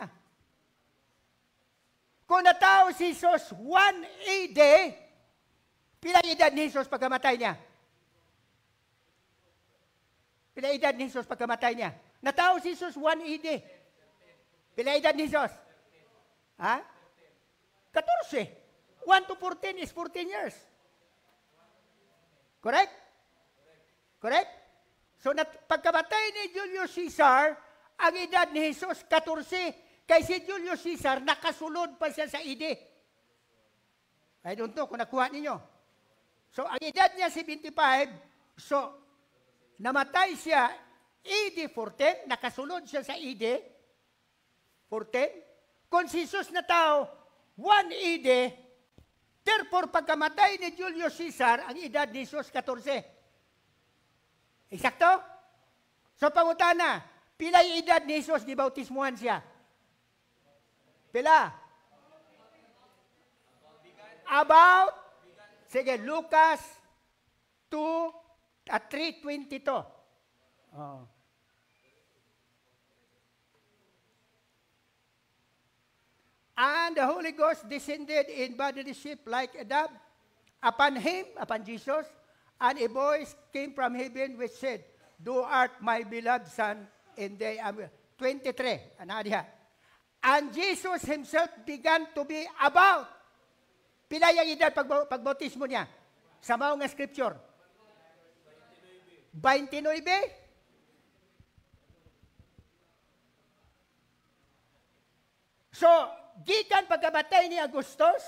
Kung natao si Jesus 1 AD, pila edad ni Jesus pagkamatay niya? Pila edad ni Jesus pagkamatay niya? Natao si Jesus 1 AD. Pila edad ni Jesus? Ha? 14. 1 to 14 is 14 years. Correct? Correct? So, pagkamatay ni Julius Caesar, ang edad ni Jesus 14. Kay si Julius Caesar, nakasulod pa siya sa ide. I don't know kung nakuha ninyo. So, ang edad niya 75. So, namatay siya AD 14, nakasulod siya sa AD 14. Kung si Jesus na tao, 1 AD, therefore, pagkamatay ni Julius Caesar, ang edad ni Jesus 14. Eksakto? So, pangutana, pila yung edad ni Jesus, di bautismuhan siya? Pila? About, sige, Lucas 2 at 3:22. Oh. And the Holy Ghost descended in bodily shape like a dove upon him, upon Jesus, and a voice came from heaven which said, "Thou art my beloved Son, and they are..." 23, anadiha. And Jesus himself began to be about. Pila yung edad pagbautismo niya? Sa mao nga scripture? 29? So, gikan pagkamatay ni Agustus,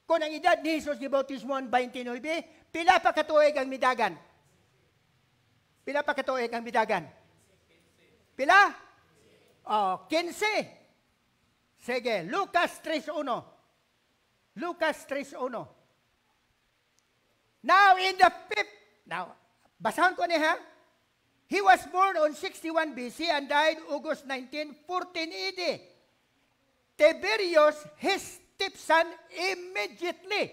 kung ang edad ni Jesus ni bautismo ang 29, pila pa katuig ang midagan? Pila pa katuig ang midagan? Pila? Oh, 15. Sige, Lucas 3:1. Lucas 3:1. Now in the basahan ko niya ha? He was born on 61 BC and died August 19, 14 AD. Tiberius, his stepson, immediately.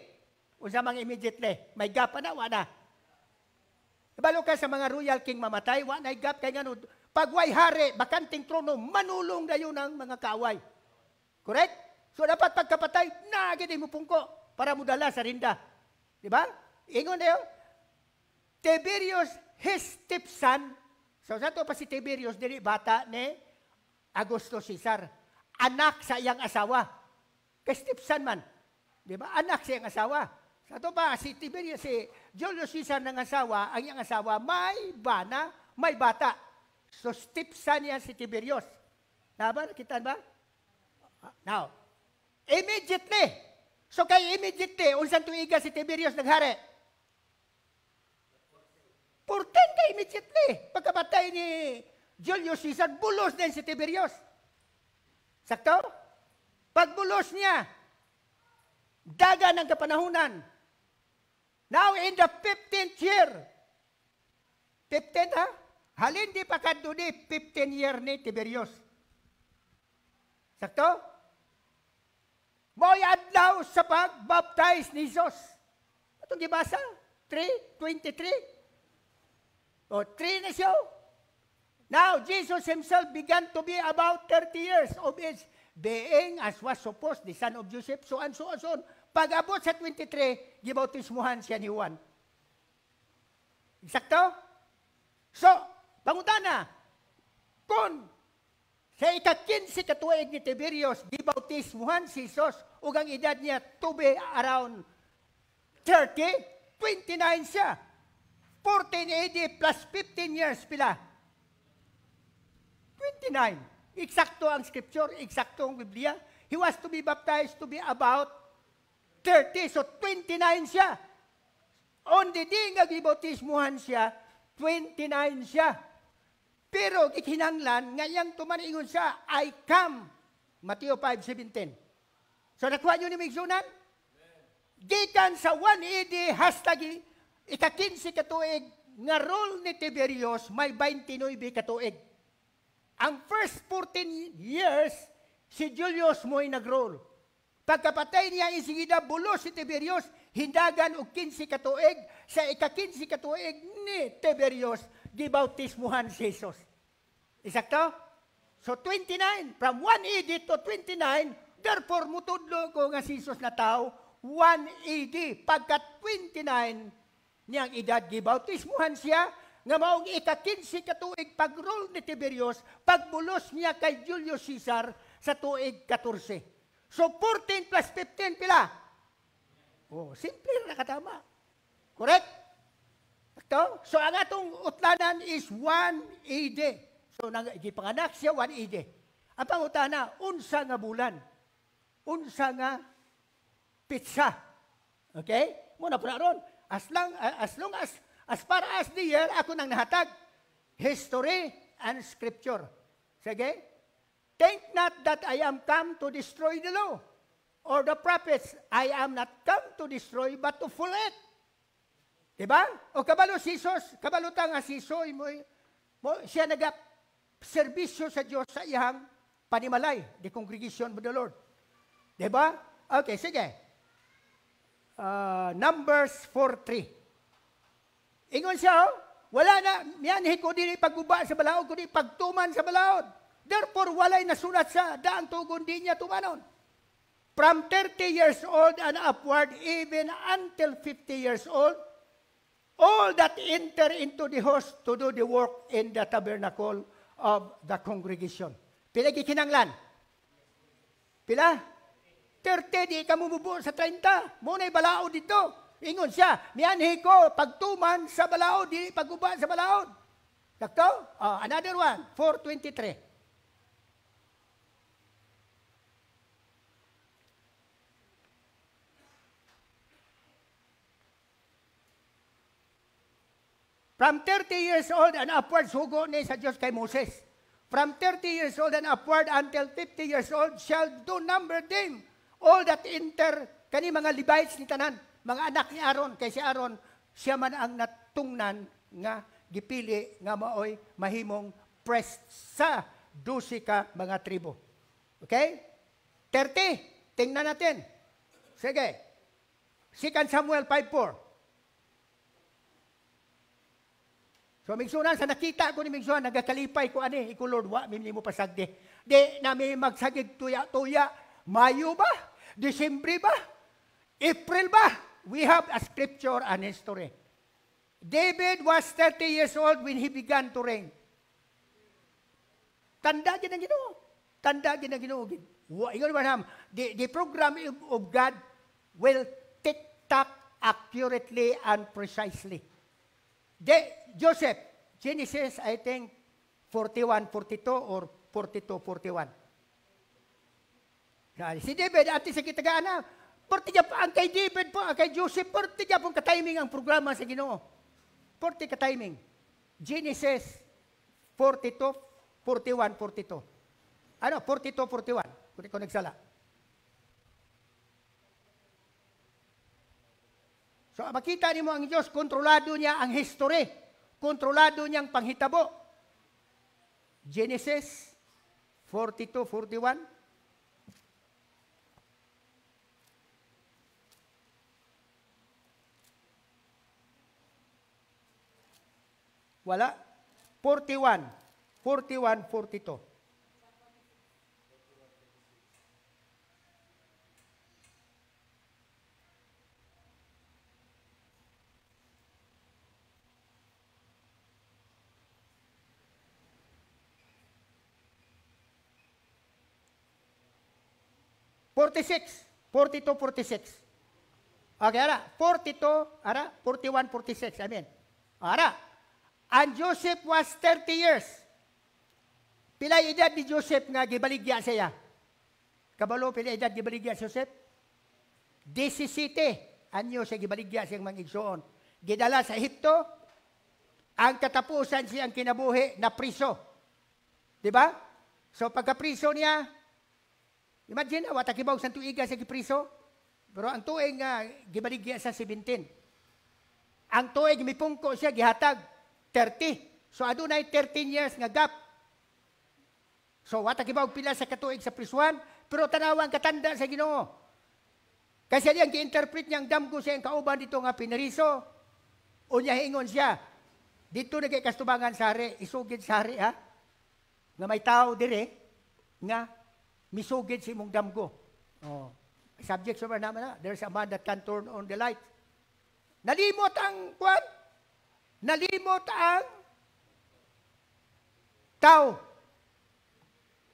Unsa mang immediately? May gap pa na, wala. Ibalo ka sa mga royal king mamatay, wala na gap kay ngano. Pagway hari, bakanting trono, manulong na yun ang mga kaaway. Correct? So dapat pagkapatay, nagid mo pungko para mo dala sa rinda. Di ba? Ingon na yun. Tiberius, his stepson, so sa to pa si Tiberius, dili bata ni Augusto Caesar. Anak sa iyang asawa. Kay stepson man. Di ba? Anak sa iyang asawa. Sa to pa, si Tiberius, si Julius Caesar ng asawa, ang iyang asawa, may bana, may bata. So, stepson niya si Tiberius. Nakita ba? Now, immediately. So, kay immediately, unsan tuiga si Tiberius naghari? 14 kay immediately. Pagkamatay ni Julius Caesar, bulos din si Tiberius. Sakto? Pagbulos niya, daga ng kapanahunan. Now, in the 15th year, 15th ha? Halin di pa kadudi 15 year ni Tiberius. Sakto? Mo'y adlaw sa pag-baptize ni Jesus. Itong gibasa? 3:23. O, 3 na siya. Now, Jesus himself began to be about 30 years of age, being, as was supposed, the son of Joseph, so on, so on, so on. Pag-abot sa 23, gibautismuhan siya ni Juan. Eksakto? So, pangutana, kung sa ika-15 katuig ni Tiberius, gibautismuhan si Jesus, ug ang edad niya to be around 30, 29 siya. 14 AD plus 15 years pila? 29. Eksakto ang scripture, eksakto ang Biblia. He was to be baptized to be about 30. So 29 siya. On the day nga gibautismuhan siya, 29 siya. Pero ikinanglan, ngayang tumaningon siya, I come. Mateo 5:17. So nakuha nyo ni Migsunan? Gikan sa 180 hashtag ika-15 katuig nga role ni Tiberius may 29 katuig. Ang first 14 years, si Julius mo'y nag-role. Pagkapatay niya isigida bulos si Tiberius, hindagan og 15 katuig, sa ika-15 katuig ni Tiberius, gibautismuhan si Jesus. Isakto? So 29, from 180 to 29, therefore mutudlo ko nga si Jesus na tao, 180. Pagka 29, niyang edad gibautismuhan siya, nga maong ika-15 katuig pag-rule ni Tiberius, pagbulos niya kay Julius Caesar sa tuig 14. So 14 plus 15 pila? Oh, simple na katama. Correct? Ito? So ang atong utlanan is 180. So gipanganak siya 180. Ang pangutana, unsa nga bulan? Unsa nga pizza? Okay? Muna po na ron. As far as the year, ako nang nahatag. History and scripture. Sige? Think not that I am come to destroy the law or the prophets. I am not come to destroy but to fulfill it. Diba? O kabalo si Jesus, kabalutan nga si Jesus, siya nag-serbisyo sa Diyos sa iyang panimalay, the congregation of the Lord. Diba? Okay, sige. Numbers 4:3. Ingon siya, wala na, miyanhi ko din pagguba sa balaod, kundi pagtuman sa balaod. Therefore, walay nasulat sa daang tugon din niya tumanon. From 30 years old and upward, even until 50 years old, all that enter into the host to do the work in the tabernacle of the congregation. Pila gikinanglan? Pila? 30, di ka mumubo sa 30. Muna'y balaod dito. Ingon siya, miyanhi ko, pagtuman sa balaod, di pagguba sa balaod. Sakto? Another one, 4:23. From 30 years old and upward, sugo ni sa Diyos kay Moses. From 30 years old and upward until 50 years old, shall do number them. All that enter, kani mga Levites ni tanan, mga anak ni Aaron, kay si Aaron, siya man ang natungnan nga gipili nga maoy mahimong priest sa 12 ka mga tribo. Okay? 30. Tingnan natin. Sige. 2 Samuel 5:4. So, Migsunan, sa nakita ko ni Migsunan, nagakalipay ko ani, iko Lord, wa, mimili mo pasagdi. Di namin magsagig tuya-tuya. Mayo ba? Disyembre ba? April ba? We have a scripture and history. David was 30 years old when he began to reign. Tanda din ang Ginoo. Tanda din ang Ginoo. The program of God will tick-tock accurately and precisely. Joseph, Genesis, I think, 41-42 or 42-41. Si David, ati sa kitagaan na, portiga pa ang kay David po, ang kay Joseph, portiga pong katiming ang programa sa Ginoo. Portiga katiming. Genesis 42, 41, 42. Ano? 42, 41. Kung ikaw nagsala. So, makita niyo mo ang Diyos, kontrolado niya ang history. Kontrolado niyang panghitabo. Genesis 42, 41. Wala. 41, 42. Forty-two, 46. Okay, ara. 42, ara. 41, 46. Amen. Ara. And Joseph was 30 years. Pila edad ni Joseph nga gibaligya siya? Kabalo, pila edad gibaligya si Joseph? 17. Anyo siya gibaligya siyang mga igsoon. Gidala sa Ehipto, ang katapusan siyang kinabuhi na priso. Di ba? So pagka-priso niya, imagine, watakibaw sa tuiga sa kipriso, pero ang tuig nga, gibaligya sa 17. Ang tuig, mipungko siya, gihatag, 30. So adunay 13 years nga gap. So watakibaw pila sa katuig sa prisuhan, pero tanawang katanda sa Ginoo. Kasi diyang gi-interpret niyang damgo siya ang kauban dito nga pinariso, unya hingon siya, dito na kay kastubangan sari, isugid sari ha, nga may tao dire, nga misugid si mong damgo. Oh. Subject sa naman na, there's a man that can turn on the light. Nalimot ang kwan, nalimot ang tao.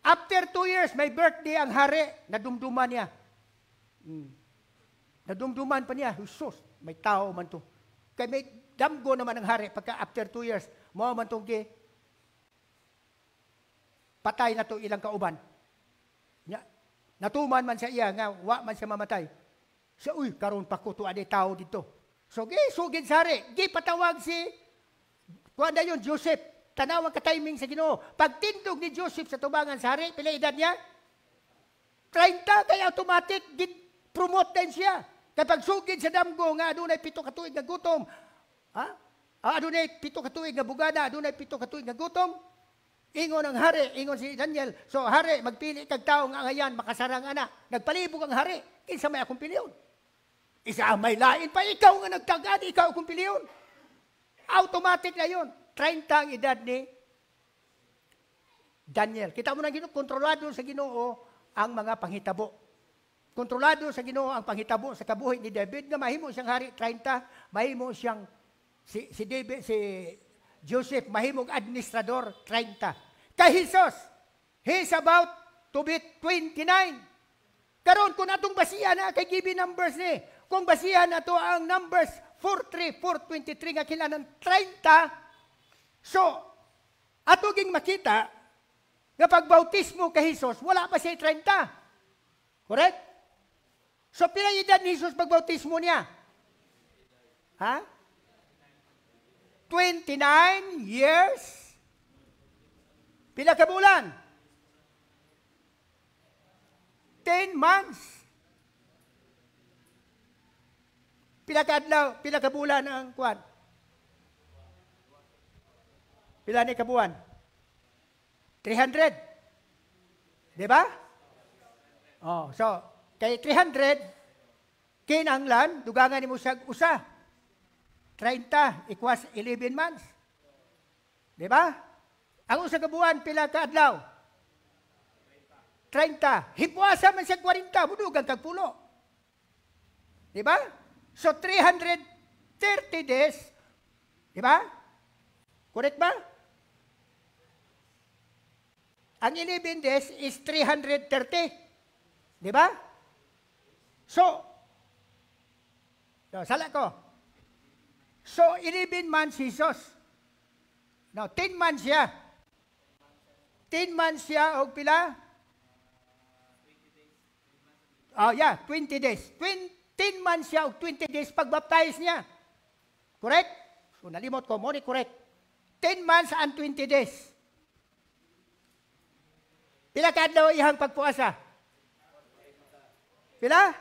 After 2 years, may birthday ang hari, nadumduman niya. Nadumduman pa niya, Jesus, may tao man to. Kaya may damgo naman ang hari, pagka after 2 years, mo man tong patay na to ilang kauban. Natuman man siya iya, nga wa man siya mamatay. Siya, uy, karon pa ko to ade tao dito. So, sugid sa hari, patawag si, kuwan na yun, Joseph. Tanawang ka-timing sa Ginoo. Pagtindog ni Joseph sa tubangan sa hari, pila edad niya? 30, kaya automatic, promote din siya. Kapag sugid sa damgo nga, adunay 7 katuig nga gutom, adunay 7 katuig nga bugada, adunay 7 katuig nga gutom, ingon ang hari, ingon si Daniel, so hari, magpili kag tao nga ngayon, makasarang ana. Nagpalibog ang hari, kinsa may akong piliyon. Isa may lain pa, ikaw nga nagtagad, ikaw akong piliyon. Automatic na yun. 30 ang edad ni Daniel. Kita mo na Ginoo, kontrolado sa Ginoo ang mga panghitabo. Kontrolado sa Ginoo ang panghitabo sa kabuhi ni David nga mahimo siyang hari 30, mahimo siyang si David, si Joseph mahimong administrador 30. Kay Jesus, he's about to be 29. Karon kung atong basihan na kay given numbers ni, kung basihan na to ang numbers 4:3, 4:23 nga kilanan 30. So, ato ging makita nga pagbautismo kay Jesus, wala pa siya 30. Correct? So, pila edad ni Jesus pagbautismo niya? Ha? 29 years? Pila ka bulan? 10 months? Pila ka adlaw, pila ka bulan ang kwan? Pila ni kabuan? 300. Di ba? Oh, so, kay 300, kinanglan, dugangan ni mo siya usa. 30 equals 11 months. Di ba? Ang usa ka buwan, pila ka adlaw? 30. Hipuasa man siya 40, budugan kag pulo. Di ba? So, 330 days. Di ba? Correct ba? Ang 11 days is 330. Di ba? So, sala ko. So, 11 months Jesus. Now, 10 months siya. 10 months siya o pila? 20 days. 10 months siya o 20 days pag-baptize niya. Correct? So, nalimot ko, mo ni correct. 10 months and 20 days. Pila ka adlaw ihang pagpuasa? Pila?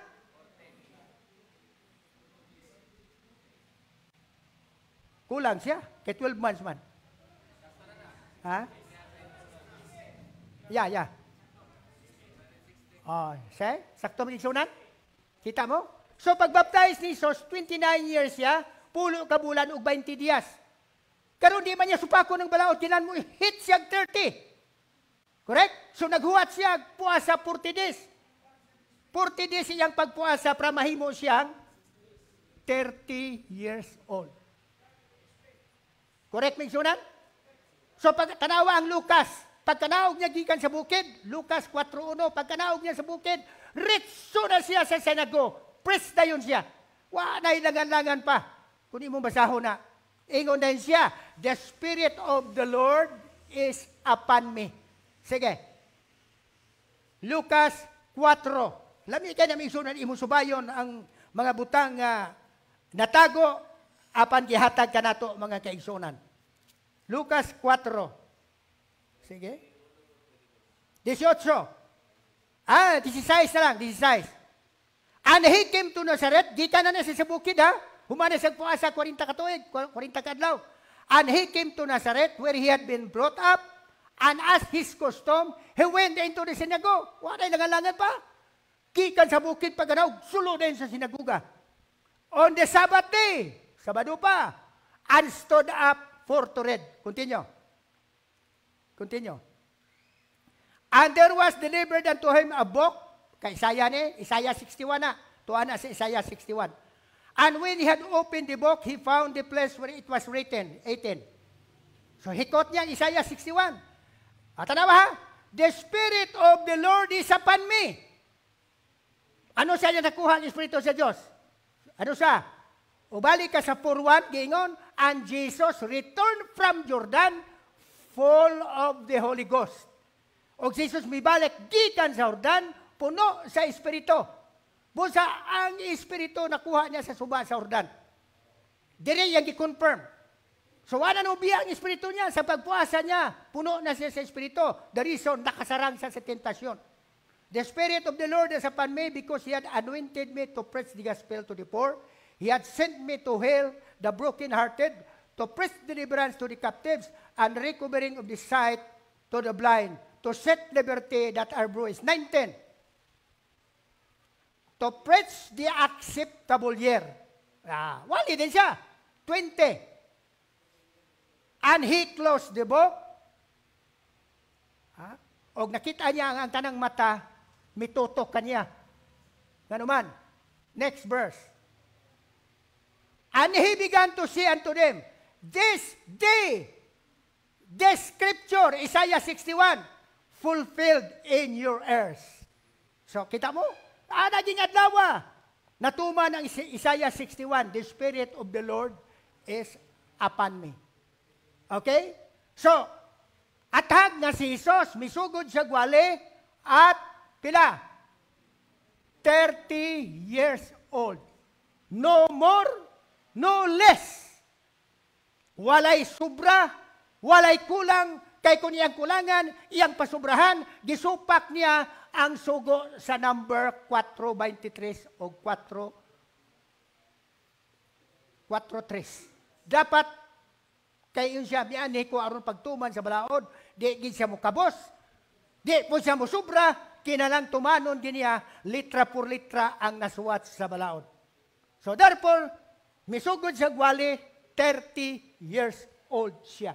Kulang siya. Kay 12 months man. Ha? Yeah. Oh, say, sakto mo igsunan? Kita mo? So, pag-baptize ni Jesus, 29 years siya, pulo ka bulan ug 20 dias. Karon di man niya supako ng balaod, kinan mo, hit siya 30. Correct? So, naghuwat siya, puasa 40 days. 40 days siyang pagpuasa, para mahimo siyang 30 years old. Correct, Mingsunan? So, pag tanawa ang Lucas, pagkanaog niya gikan sa bukid, Lucas 4:1, pagkanaog niya sa bukid, ritso na siya sa senago. Press na yun siya. Wa na ilangan-langan pa. Kung mo basahon na, ingon na siya, the Spirit of the Lord is upon me. Sige. Lucas 4. Lami ka na Mingsunan, imusubayon ang mga butang natago, apan gihatag ka nato mga kaigsunan. Lucas 4. Sige. 18. 16 na lang, 16. And he came to Nazareth, gikan na siya sa bukid ha, humana sa puasa 40 katuig, 40 kadlaw. And he came to Nazareth where he had been brought up, and as his custom, he went into the synagogue. Wala langan pa. Gikan sa bukid paganaw, sulo din sa sinagoga. On the Sabbath day, Sabado pa, and stood up for to read. Continue. And there was delivered unto him a book, kay Isaiah ni, Isaiah 61 na, tuan na sa Isaiah 61. And when he had opened the book, he found the place where it was written, 18. So hikot niya ang Isaiah 61. At tanawa ha, the Spirit of the Lord is upon me. Ano siya niya nakuha ang Espiritu sa Diyos? Ano siya? Ubali ka sa purwan, gingon, and Jesus returned from Jordan full of the Holy Ghost. O Jesus mibalik gikan sa Jordan, puno sa Espiritu. Busa ang Espiritu nakuha niya sa suba sa Jordan. Diri yang i-confirm. So wala nang biya ang Espiritu niya sa pagpuasa niya. Puno na siya sa Espiritu. The reason nakasarang siya sa tentasyon. The Spirit of the Lord is upon me because He had anointed me to preach the gospel to the poor. He had sent me to heal the brokenhearted, to preach deliverance to the captives, and recovering of the sight to the blind, to set liberty that are bruised. 19. To preach the acceptable year. Wali din siya. 20. And he closed the book. O nakita niya ang tanang mata, mitutok kanya. Ganuman. Next verse. And he began to say unto them, this day, the scripture, Isaiah 61, fulfilled in your ears. So, kita mo? Naging adlaw. Natuman ang Isaiah 61, the Spirit of the Lord is upon me. Okay? So, atag na si Jesus, misugod sa gwali, at pila? 30 years old. No more, no less. Walay sobra, walay kulang, kay kung iyang kulangan, iyang pasubrahan, gisupak niya ang sugo sa number 4:23 o 4:3. Dapat kayo siya, miani ko aron pagtuman sa balaod, di gid siya mo kabos, di po siya mo sobra, kinalang tumanon din niya, litra por litra ang nasuwat sa balaod. So therefore, misugod sa gwali, 30 years old siya.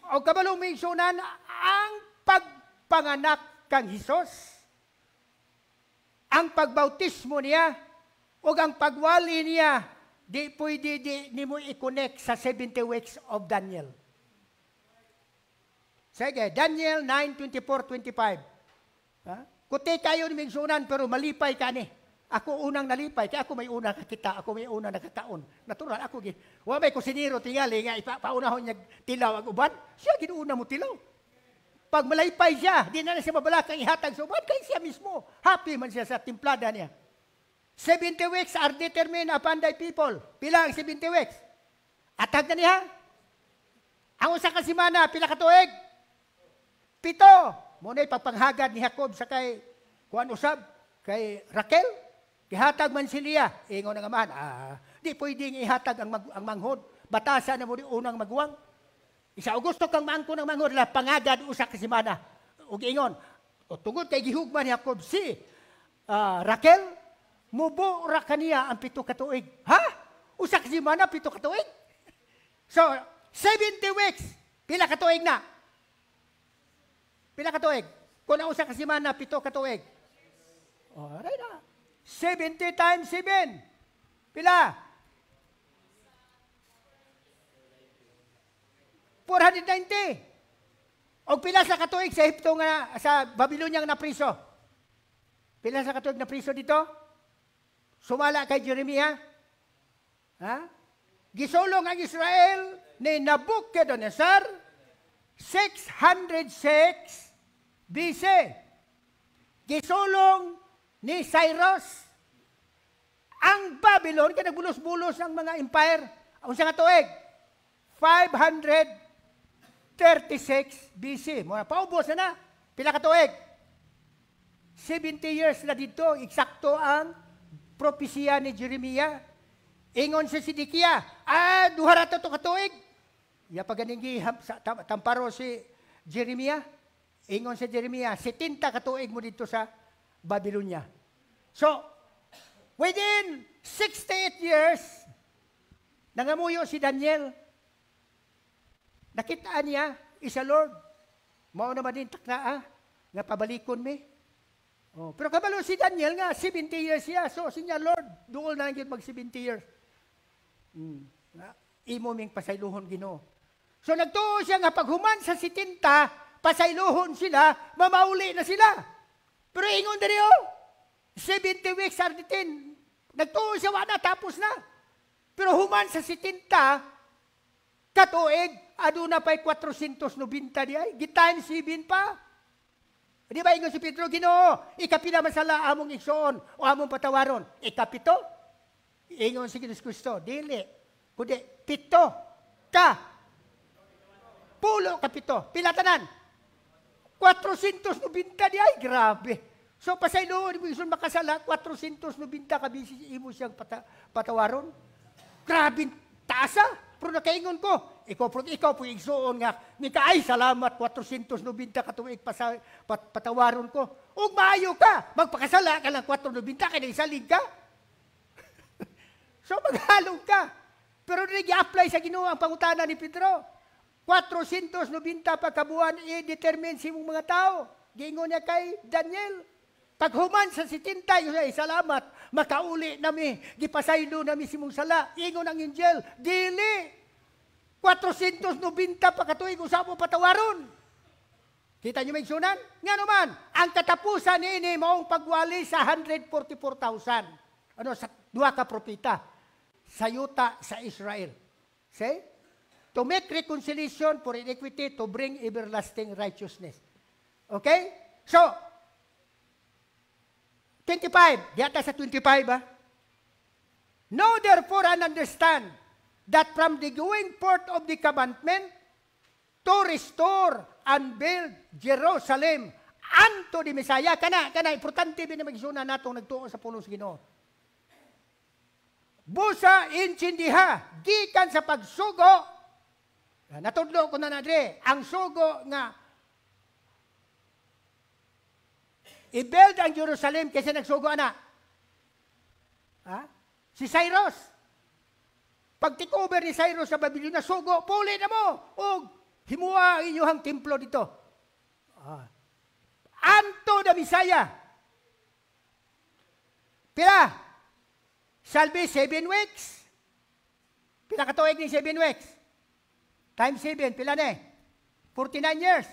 O kabalong mensionan, ang pagpanganak kang Hesus, ang pagbautismo niya, o ang pagwali niya, di pwede ni mo i-connect sa 70 weeks of Daniel. Sige, Daniel 9:24-25. Kuti kayo ni mensionan, pero malipay ka ni. Ako unang nalipay, kaya ako may unang nakita, ako may unang nakakaon. Natural, ako gin. Wa may kusiniro tingali nga ipaunahon niya tilaw ang uban, siya ginuuna mo tilaw. Pag malaypay siya, di na siya mabalakang ihatag sa uban, kaya siya mismo. Happy man siya sa timplada niya. 70 weeks are determined upon thy people. Pila ang 70 weeks? Atag na niya. Ang usa ka semana, pila ka tuig? 7. Muna'y pagpanghagad ni Jacob sa kay kuan usab, kay Raquel. Ihatag man si Leah, ingon nga man, di pwedeng ihatag ang manghod. Batasan na mo di unang magwang. Isa Augusto kang maangko ng manghod, la pangagad usa ka semana. Ug ingon, o tungod kay gihugman ni Jacob si Raquel, mubo ra kaniya ang 7 ka tuig. Ha? Usa ka semana 7 ka tuig? So, 70 weeks, pila ka tuig na? Pila ka tuig? Kung usa ka semana 7 ka tuig. Alright na. 70 times 7. Pila? 490. O pila sa katuig sa Egypto nga, sa Babylonia nga napriso? Pila sa katuig na priso dito? Sumala kay Jeremiah? Gisulong ang Israel ni Nabucodonosor 606 BC. Gisulong ni Cyrus ang Babylon, kaya nagbulos-bulos ang mga empire. Ang sa katuig, 36 BC. Muna paubos na. Pila ka tuig? 70 years na dito. Eksakto ang propesya ni Jeremiah. Ingon si Sidikia, duha ra to katuig. Ya paganingi tamparo si Jeremiah. Ingon si Jeremiah, 70 katuig mo dito sa Babylonia. So, within 68 years, nangamuyo si Daniel. Nakitaan niya, isa Lord. Mao naman din takna nga pabalikon mi. Oh, pero kabalo si Daniel nga, 70 years siya. So, sinya Lord, duol na lang mag 70 years. Imo ming pasayluhon Ginoo. So, nagtuo siya nga paghuman sa 70, pasayluhon sila, mamauli na sila. Pero ingon na rin, 70 weeks are 10. Nagtuo siya, wala, tapos na. Pero human sa 70, katuig, aduna pa'y 490 di ay, gitan 7 pa. Di ba ingon si Pedro, Ginoo, ikapila masala among igsoon o among patawaron. Ikapito, ingon si Kristo, dili, kundi, 7 ka. Pulo kapito, pila tanan. 490 di ay, grabe. So, pasayloon, mo isun makasala, 490 kabisi, imo siyang patawaron. Grabe, taasa. Pero nakaingon ko, ikaw po igsoon nga, ay salamat, 490 katuig patawaron ko. Ug maayo ka, magpakasala ka lang 490, kaya isalig ka. So maghalong ka. Pero nag-i-apply sa Ginoo ang pangutana ni Pedro. 490 pagkabuan, i-determine si mong mga tao. Giingon niya kay Daniel. Paghuman sa 70, salamat, makauli nami, gipasaylo nami si mong sala. Ingon ang angel, dili. 490 pagkatuig, usap mo patawaron. Kita nyo may sunan? Nga naman, ang katapusan ni maong pagwali sa 144,000. Ano, sa duha ka propita. Sa yuta sa Israel. See? To make reconciliation for iniquity, to bring everlasting righteousness. Okay? So, 25. Diata sa 25, Know therefore and understand that from the going forth of the commandment to restore and build Jerusalem unto the Messiah. Kana, importante bin na magsuna natong nagtuo sa pulos Ginoo. Busa insindiha, gikan sa pagsugo, natudlo ko na nadre, ang sugo nga, i-build ang Jerusalem kasi nagsugo na. Si Cyrus. Pag take-over ni Cyrus sa Babylonia, sugo, puli na mo. O, himuha ang inyong templo dito. Anto the Messiah. Pila? Shall be 7 weeks. Pila katuig ni 7 weeks? Times 7, pila na 49 years.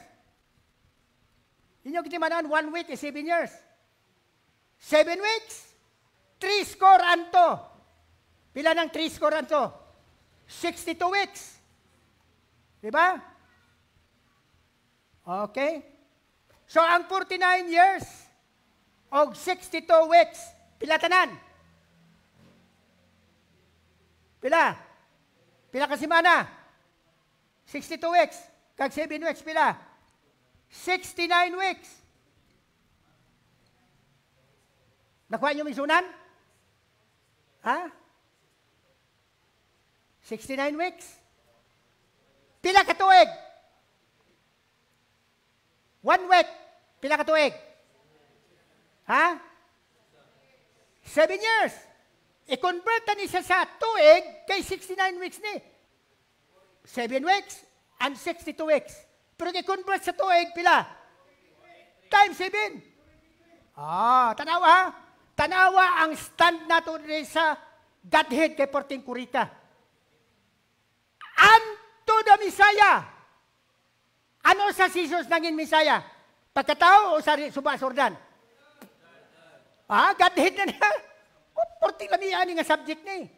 Inyo kitimanan, 1 week is 7 years. 7 weeks, 3 score anto. Pila ng 3 score anto? 62 weeks. Diba? Okay. So, ang 49 years o 62 weeks, pila tanan? Pila? Pila ka simana? 62 weeks. Kag 7 weeks, pila? 69 weeks. Nakuha niyo may sunan? 69 weeks. Pila ka tuig? 1 week. Pila ka tuig? 7 years. I-convert ni siya sa tuig kay 69 weeks ni. 7 weeks and 62 weeks. Pero i-convert sa tuig, pila? Times 7. Tanawa Tanawa ang stand nato sa Godhead kay Porting Kurita. Unto the Messiah. Ano sa Jesus nangin Messiah? Pagkatao o sa suba Sordan? Godhead na niya. Porting lamihan nga subject ni.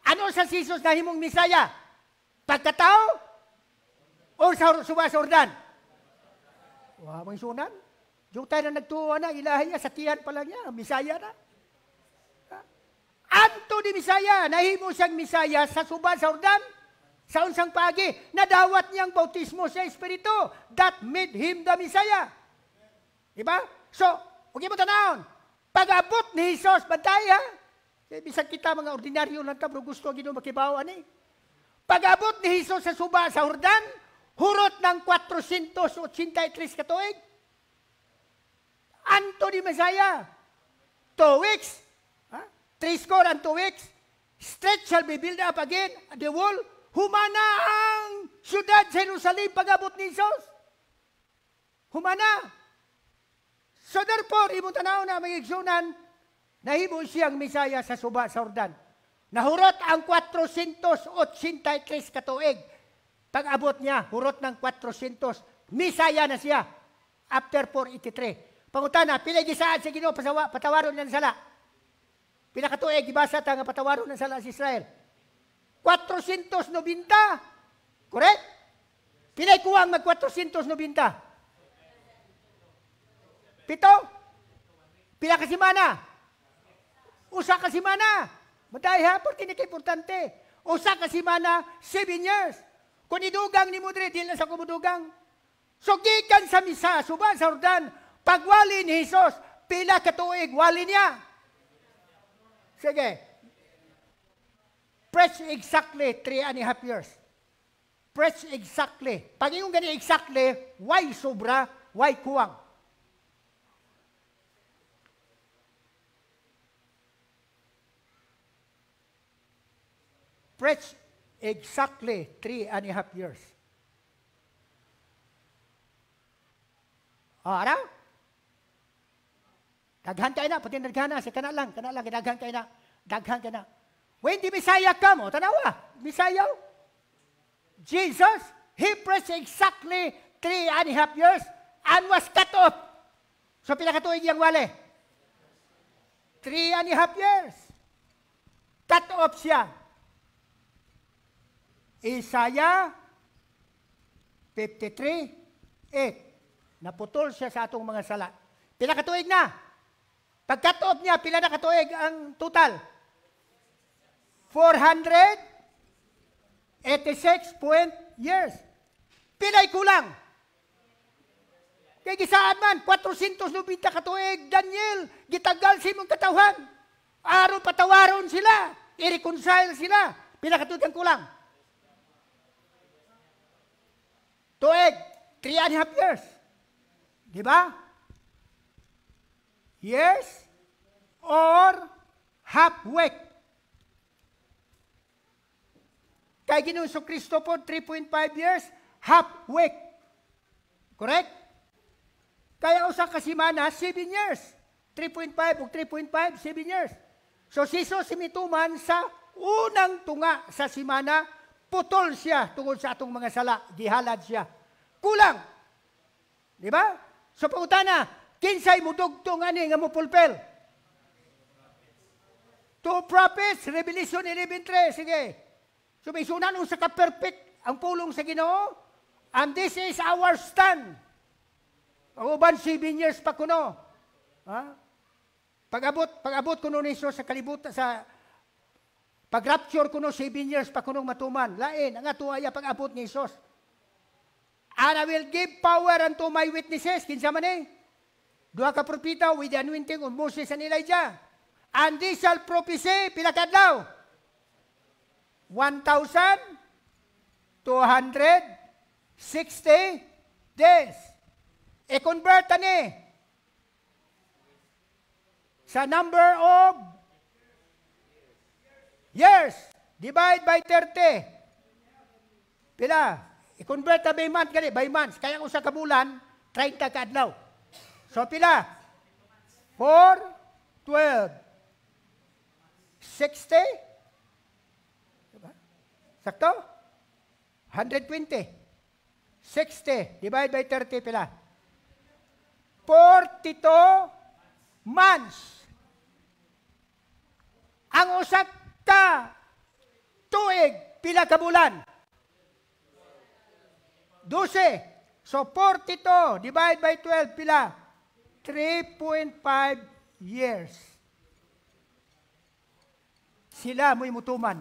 Ano sa Jesus na himong Messiah? Pagkatao o sa suba Sordan? May sunan. Yung tayo na nagtuwa na, ilahi niya, sa tiyan pa lang niya, Misaya na. Anto ni Misaya, nahimo siyang Misaya sa suba sa Ordan, Sa unsang pagi, nadawat niyang bautismo sa Espiritu. That made him the Messiah. Diba? So, huwag mo tanawon. Pag-abot ni Jesus, bantay ha? Bisag kita mga ordinaryo lang ta, pero gusto ginoo makibaw ani. Pag-abot ni Jesus sa suba sa Jordan, hurot ng 483 katuig. Anto ni Messiah. 2 weeks. 3 score and 2 weeks. Street shall be built up again, the wall. Humana ang syudad sa Jerusalem pag-abot ni Jesus. Humana. So therefore, imong tanaw na may igsunan, nahimo siyang Misaya sa suba sa Jordan. Nahurot ang 483 katuig. Pag-abot niya, hurot ng 400, Misaya na siya. After 483. Pangutana, pila gisaad sa Ginoo patawaron ng sala. Pila katuig gibasa ta nga patawaron ng sala sa Israel. 490. Correct? Pila kuwang mag 490? 7? Pila ka semana? Usa ka semana. Maday ha, porque ni importante. Usa ka semana, 7 years. Kung idugang ni Mudre, di lang sa kumudugang. So, gikan sa misa, suba sa Jordan, pagwali ni Jesus, pila katuig, wali niya. Sige. Preach exactly 3.5 years. Preach exactly. Pag yung gani exactly, why sobra, why kuwang? Preach exactly 3.5 years. Ara? Daghan kayo na, pati daghan na, kana lang, daghan kayo na, daghan kayo na. When the Messiah come, tanawa, Messiah, Jesus, He preached exactly 3.5 years and was cut off. So, pila katuig yang wali? 3.5 years. Cut off siya. Isaiah 53:8. Naputol siya sa atong mga sala. Pila katuig na? Pag-cut off niya, pila na katuig ang total? 486 years. Pilay kulang. Kaya gisaan man, 490 katuig, Daniel, gitagal si mong katawhan. Araw patawaron sila, i-reconcile sila. Pila katuig ang kulang? Tuig, 3.5 years. Di ba? Years or half week. Kay Ginoong Kristo po, 3.5 years, half week. Correct? Kaya usa ka semana, 7 years. 3.5 o 3.5, 7 years. So, siso simituman sa unang tunga sa semana, putol siya tungod sa atong mga sala. Gihalad siya. Kulang. Di ba? So, pautana, kinsay mo dugtong ani nga mo pulpel? 2 prophets, Revelation 11:3. Sige. So, may sunan sa ka-perfect ang pulong sa Ginoo. And this is our stand. Ang uban, 7 years pa kuno. Ha? Pag-abot kuno ni Jesus sa kalibutan, sa pag-rapture kuno, 7 years pa kunong matuman. Lain, ang atuaya pag-abot ni Jesus. And I will give power unto my witnesses. Kinsa man eh? 2 ka propeta with the anointing of Moses and Elijah. And they shall prophesy, pila kadlaw? 1,260 days. I-convert ani sa number of years. Divide by 30. Pila? I-convert na by month gani, by months. Kaya usa ka bulan, 30 ka adlaw. So pila? 4, 12, 60. Sakto? 120. 60 divide by 30 pila? 42 months. Ang usa ka tuig pila ka bulan? 12. So 42 divide by 12 pila? 3.5 years. Sila mo'y mutuman.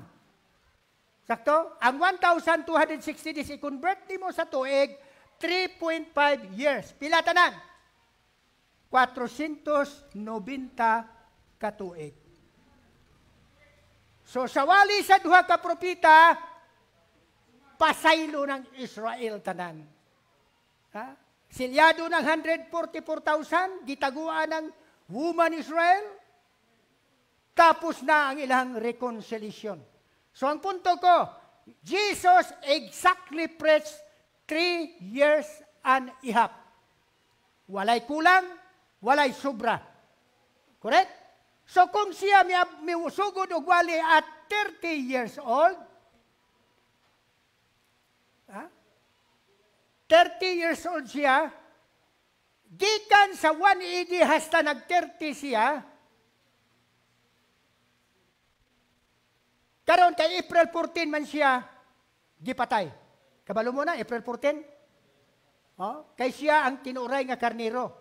Sakto? Ang 1,260 days, i-convert mo sa tuig, 3.5 years. Pila tanan? 490 katuig. So, sa wali sa duha ka propita, pasaylo ng Israel tanan. Ha? Silyado ng 144,000, gitaguan ng woman Israel, tapos na ang ilang reconciliation. So ang punto ko, Jesus exactly preached 3 years and a half. Walay kulang, walay sobra. Correct? So kung siya miusugod og wali at 30 years old, 30 years old siya, gikan sa 180 hasta nag-30 siya, karon kay April 14 man siya, gipatay. Kabalo mo na, April 14? Kay siya ang tinuray nga karniro.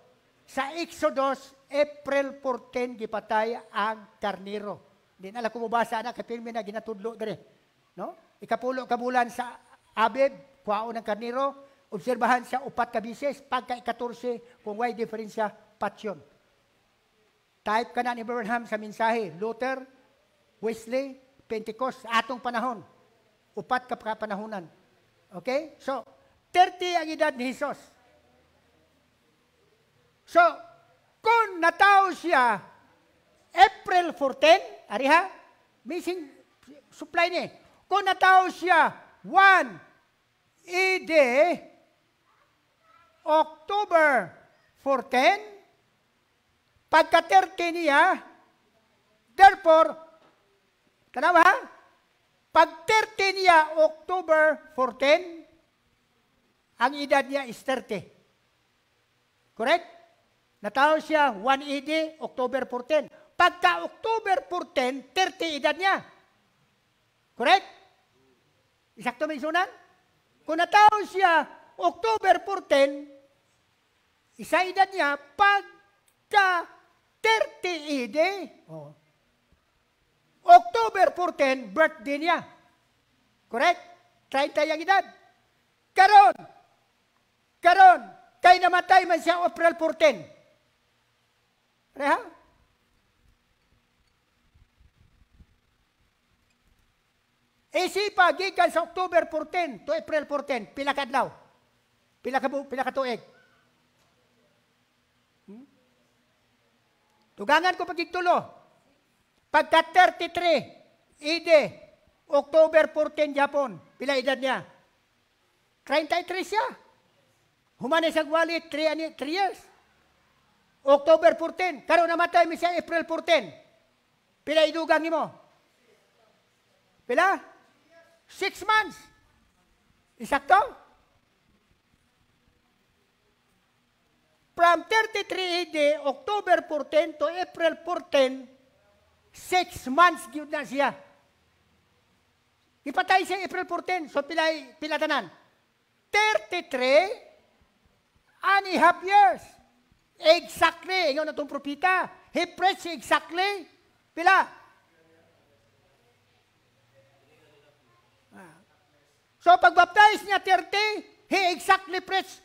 Sa Exodus, April 14, gipatay ang karniro. Di na ko mabasa na, kapilmi na ginatudlo dere. No? Ikapulo kabulan sa Abib, kuwao ng karniro, obserbahan siya 4 ka bises, pagka 14, kung may diferensya, patyon. Type ka na ni Branham sa mensahe, Luther, Wesley, Pentecost, atong panahon. 4 ka panahonan. Okay? So, 30 ang edad ni Jesus. So, kung natao siya, April 14, ariha, missing supply ni. Kung natao siya, 1 ED, October 14, pagka 30 niya, therefore, tanawa ha? Pag 30 niya, October 14, ang edad niya is 30. Correct? Natao siya 180, October 14. Pagka October 14, 30 edad niya. Correct? Isakto may sunan? Kung natao siya October 14, isa edad niya, pagka 30 ED, October 14, birthday niya. Correct? 30 yung edad. Karon, kay namatay man siya April 14. Reha? Isipa, gikan sa October 14 to April 14, pila ka adlaw? Pila ka tuig? Tugangan ko pagigtulo. Pagka 33, ED, October 14, Japon, pila edad niya? 33 siya. Humanay sa gwali, 3 years. October 14. Karon namatay mi siya April 14. Pila idugang nimo? Pila? 6 months. Isakto? From 33 AD, October 14 to April 14, 6 months gyud na siya. Ipatay siya April 14. So pila tanan? 33 and a half years. Exactly. Ingon na itong propita. He preached exactly. Pila? So, pag-baptize niya 30, he exactly preached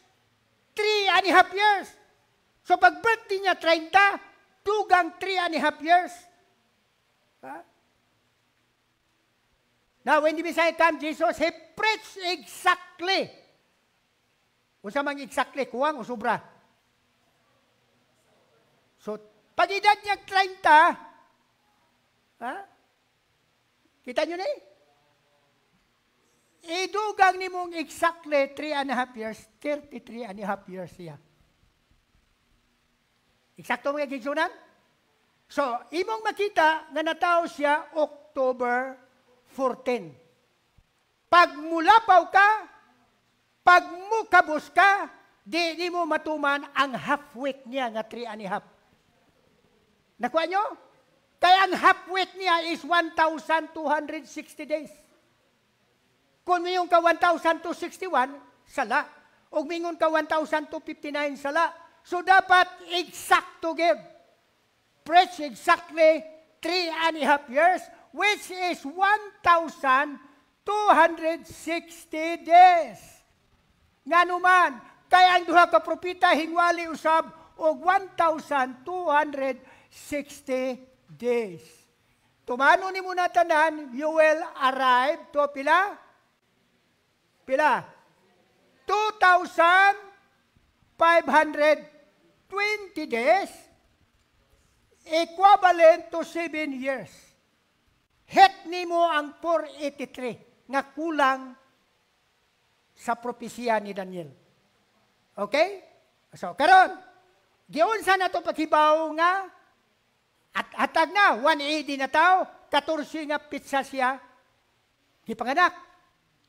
3 and a half years. So, pag-birthday niya 30, tugang 3 and a half years. Now, when the Messiah came, Jesus, he preached exactly. Kung sa mga exactly, kuwang o sobra. So, pag edad niya 30, kita nyo na eh? Idugang ni mong exactly 3 and a half years, 33 and a half years siya. Eksakto mga gigsunan? So, imong makita nga natao siya October 14. Pag mulapaw ka, pag mukabos ka, di mo matuman ang half week niya nga 3 and a half. Nakuha nyo? Kaya ang half week niya is 1,260 days. Kung mingon ka 1,261, sala. O mingon ka 1,259, sala. So dapat exact to give. Preach exactly 3 and a half years, which is 1,260 260 days. Nga naman, kaya ang duha ka propita hingwali usab og 1,260 days. Tumano ni muna tanan, you will arrive to pila? Pila? 2,520 days, equivalent to 7 years. Het nimo ang 483 nga kulang sa propesya ni Daniel. Okay? So, karon, giunsa na to paghibaw nga at hatag na 180 na tao, 14 nga pitsa siya gipanganak.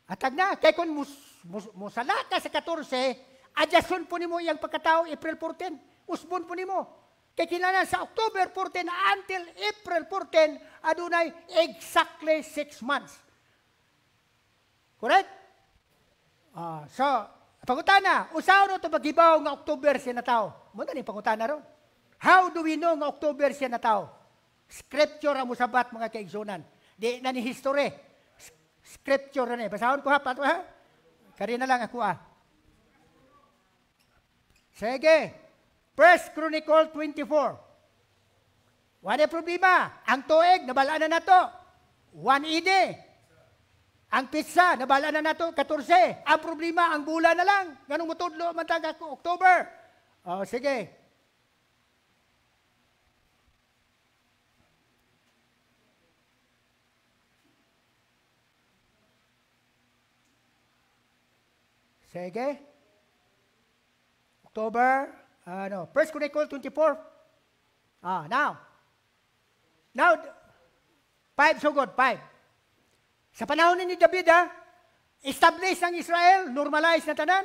Hatag na kay kun musala ka sa 14, adyason po nimo iyang pagkatao April 14. Usbon po nimo. Kay kinahanglan sa October 14 until April 14 adunay exactly 6 months. Correct? So, pangutana, usaw no to paghibaw nga October siya na tao. Mo na ni pangutana ron. How do we know nga October siya na tao? Scripture ang musabat mga kaigsunan. Di na ni history. Scripture na ni. Basahon ko ha, pato ha? Kari na lang ako Sige. 1 Chronicle 24. Wala problema. Ang tuig, nabalaan na nato. 180. Ang pizza, nabalaan na nato. 14. Ang problema, ang bulan na lang. Ganong mutudlo, mantag ako, October. Sige. Sige. October, 1 Chronicle 24. Now, 5 so good, 5. Sa panahon ni David, establish ng Israel, normalize na tanan,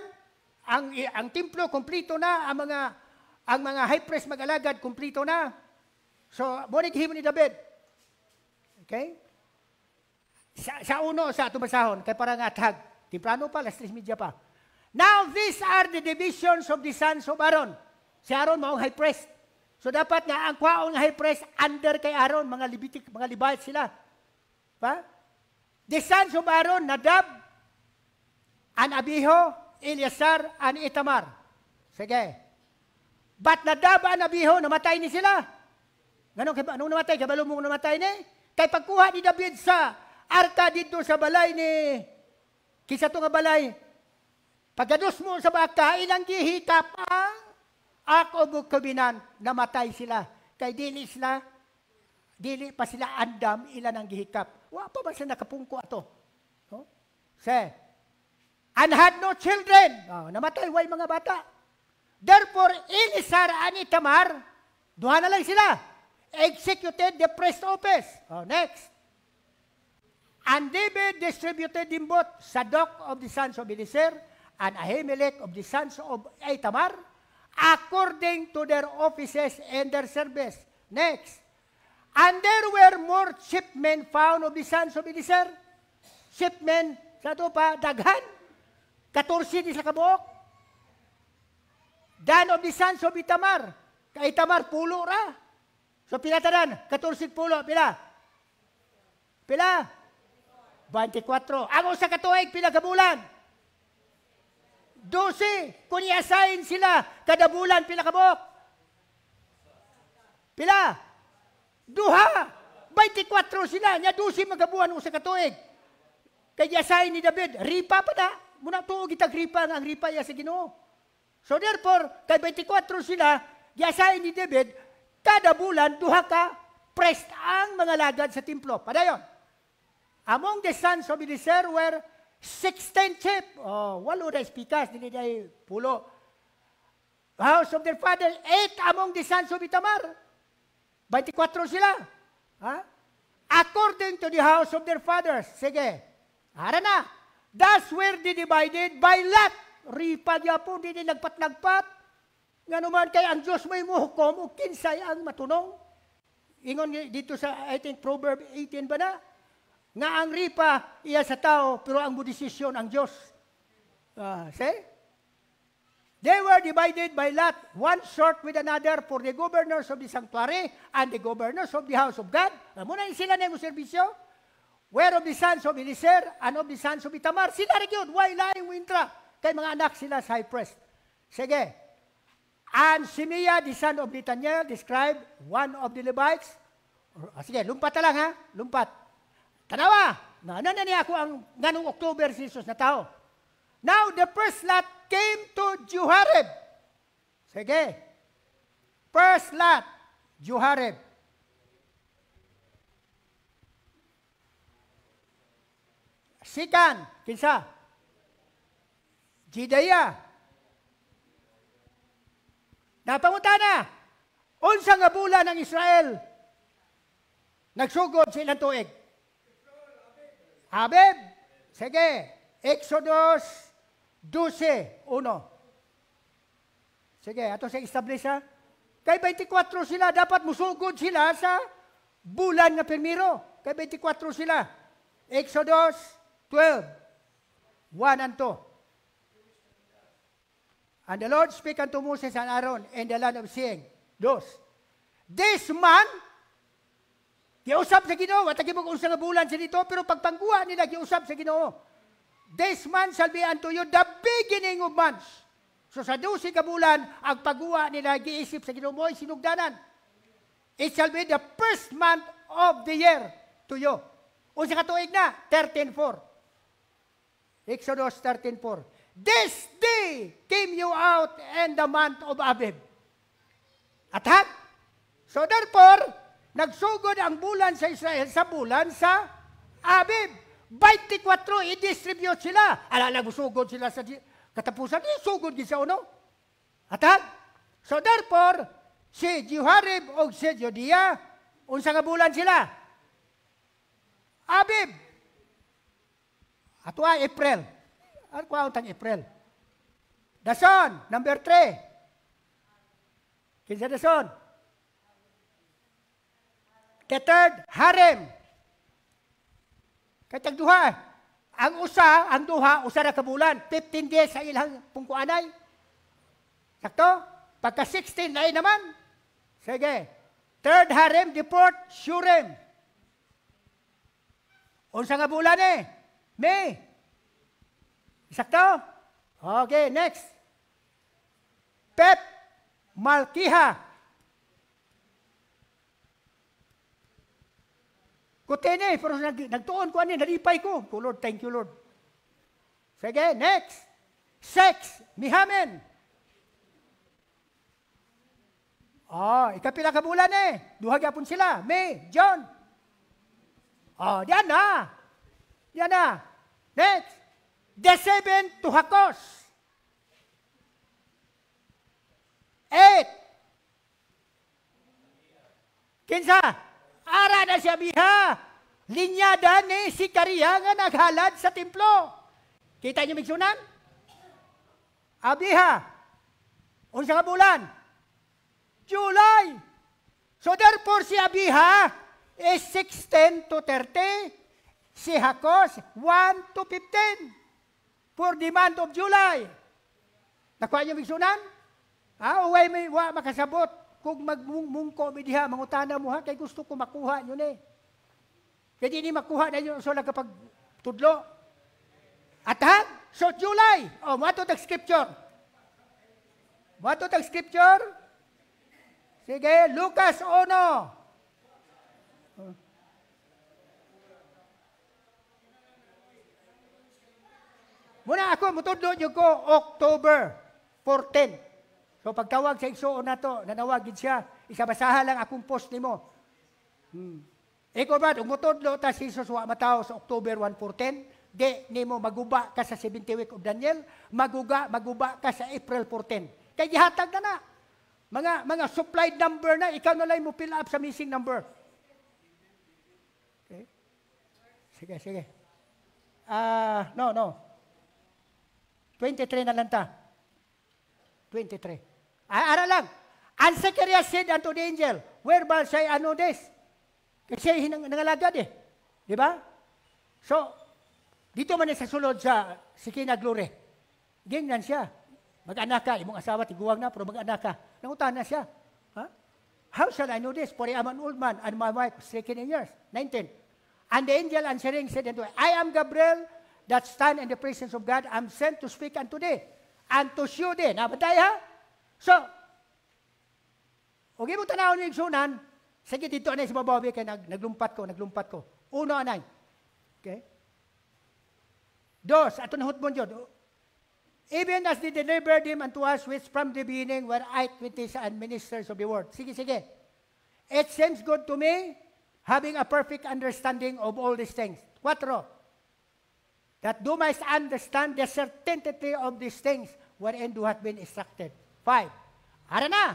ang templo kompleto na, ang mga high priest mag-alagad kompleto na. So, bunig himo ni David. Okay? Sa uno, sa tumasahon, kay parang atag. Timprano pa, 3:30 pa. Now, these are the divisions of the sons of Aaron. Si Aaron, maong high priest. So, dapat nga, ang kwaong high priest, under kay Aaron, mga Levitic, mga Levite sila. Pa? The sons of Aaron, Nadab, and Abiho, Eleazar, and Itamar. Sige. But Nadab and Abiho, namatay ni sila. Anong namatay? Kabalo mong namatay ni? Kay pagkuha ni David sa arka dito sa balay ni, kisa to nga balay, pagkados mo sa baka, ilang gihikap ang ako kabinan, namatay sila. Kay dili pa sila andam, ilan ang gihikap. Wa pa ba sila nakapungko ato? Say, and had no children. Namatay, way mga bata. Therefore, Eleazar and Itamar, duha na lang sila, executed the priest office. Next. And David distributed them both, Zadok of the sons of Eleazar, and Ahimelech of the sons of Itamar, according to their offices and their service. Next. And there were more shipmen found of the sons of Eleazar. Shipmen, sa ito pa, daghan. 14 di sa kabuok. Dan of the sons of Itamar. Kay Itamar, pulo ra. So, pinatanan, 14 pulo, pila? Pila? 24. Ang usa katuig, pila kabulan? 12. Kung i-assign sila, kada bulan, pila kabok? Pila? Duha. 24 sila. Nya 12 magabuhan sa katuig. Kaya i-assign ni David, ripa pa na. Muna tuo gitag ripa, ang ripa ya sa Ginoo. So therefore, kay 24 sila, i-assign ni David, kada bulan, duha ka, priest ang mga lagad sa templo. Padayon. Among the sons of Eleazar were 16 sheep. Walo na speakers, hindi na pulo. House of their father, 8 among the sons of Itamar. 24 sila. According to the house of their fathers. Sige. Ara na. Thus were they divided by lot. Ripa niya po, hindi nagpat-nagpat. Nga naman kay ang Diyos may muhukom, o kinsay ang matunong. Ingon dito sa, I think, Proverb 18 ba na? Nga ang ripa, iya sa tao, pero ang budisisyon ang Diyos. See? They were divided by lot, one sort with another for the governors of the sanctuary and the governors of the house of God. Muna sila na yung serbisyo. Where of the sons of Eliezer and of the sons of Itamar? Sila rin yun. Why lying wintra? Kay mga anak sila sa high priest. Sige. And Shimea, the son of Nathaniel, described one of the Levites. Sige, lumpat na lang ha. Lumpat. Tanawa. Na niya ako ang ganong October si Jesus na tao. Now, the first lot came to Jehoram. Sige. First lot, Jehoram. Second, kinsa? Jidaya. Napanguta na. Unsa nga bulan ng Israel? Nagsugod sa ilang tuig. Abib. Sige. Exodus 12:1. Sige, ato sa establish ha. Kay 24 sila, dapat musugod sila sa bulan nga primero. Kay 24 sila. Exodus 12:1 and 2. And the Lord spake unto Moses and Aaron in the land of Seir. This man, giusap sa Ginoo, at nagibog unsa nga bulan sa dito, pero pagpangguha nila giusap sa Ginoo. This man shall be unto you the beginning of months. So sa 12 ka bulan, ang pagguha nila giisip sa Ginoo mo'y sinugdanan. It shall be the first month of the year to you. Unsa ka tuig na? 13:4. Exodus 13:4. This day came you out in the month of Abib. Atat? So therefore, nagsugod ang bulan sa Israel sa bulan sa Abib. 24, i-distribute sila. Alala, sugod sila sa katapusan. Sugod din sa uno. Atat? So therefore, si Jehoram o si Jodiah, unsa nga bulan sila? Abib. Ato ay April. Ano ko ang April? Dason, number 3. Kinsa dason? The third, harem. Katag duha. Ang duha, usa na kabulan. 15 days sa ilang pungkuanay. Sakto? Pagka 16, lain naman. Sige. Third harem, the fourth, Shurem. Unsa nga bulan May. Sakto? Okay, next. Pep, Malkiha. Kutene, pero nagtuon ko nalipay ko. Oh, Lord, thank you, Lord. Sige, next. Sex, Mihamen. Ikapila ka bulan Duha gapon sila. May, John. Diyan na. Next. The 7 to Hakos. 8. Kinsa? Ara na siya biha. Linyada ni si Kariya nga naghalad sa templo. Kita niyo migsunan? Abiha. Unsa ka bulan? July. So therefore si Abiha is 16 to 30. Si Hakos 1 to 15. For the month of July. Nakuha niyo migsunan? Uway may makasabot. Kung magmungko mi diha, mangutana mo ha, kay gusto ko makuha nyo Kaya di makuha na yun, so kapag tudlo. At so July. Mato tag scripture. Sige, Lucas 1. Muna ako, mutudlo nyo ko, October 14. So pagtawag sa igsuon na to, nanawagin siya, isabasaha lang akong post ni mo. Ikaw ba, umutudlo ta si Jesus wa matao sa October 1:14, di ni mo maguba ka sa 70 week of Daniel, maguba ka sa April 14. Kaya gihatag na Mga supplied number na, ikaw na lang mo fill up sa missing number. Okay? Sige. No. 23 na lang ta. 23. Ara lang. And Zechariah said unto the angel, whereby shall I know this? Kasi nangalagad Di ba? So, dito man sa sulod sa Shekinah glory. Gingnan siya. Mag-anak ka, imong asawa, tiguwag na, pero mag-anak ka. Nangutan na siya. How shall I know this? For I am an old man, and my wife is stricken in years. 19. And the angel answering said unto her, I am Gabriel, that stand in the presence of God. I'm sent to speak unto thee, and to shew thee. Nabatay ha? So, huwag mo tanaw niyo yung sunan, sige dito na sa babawi, kaya naglumpat ko. Uno, anay. Okay? Dos, ato na hutbon yun. Even as they delivered him unto us, which from the beginning were eyewitnesses and ministers of the word. Sige. It seems good to me, having a perfect understanding of all these things. 4. That thou mayest understand the certainty of these things, wherein thou hast been instructed. 5. Ara na.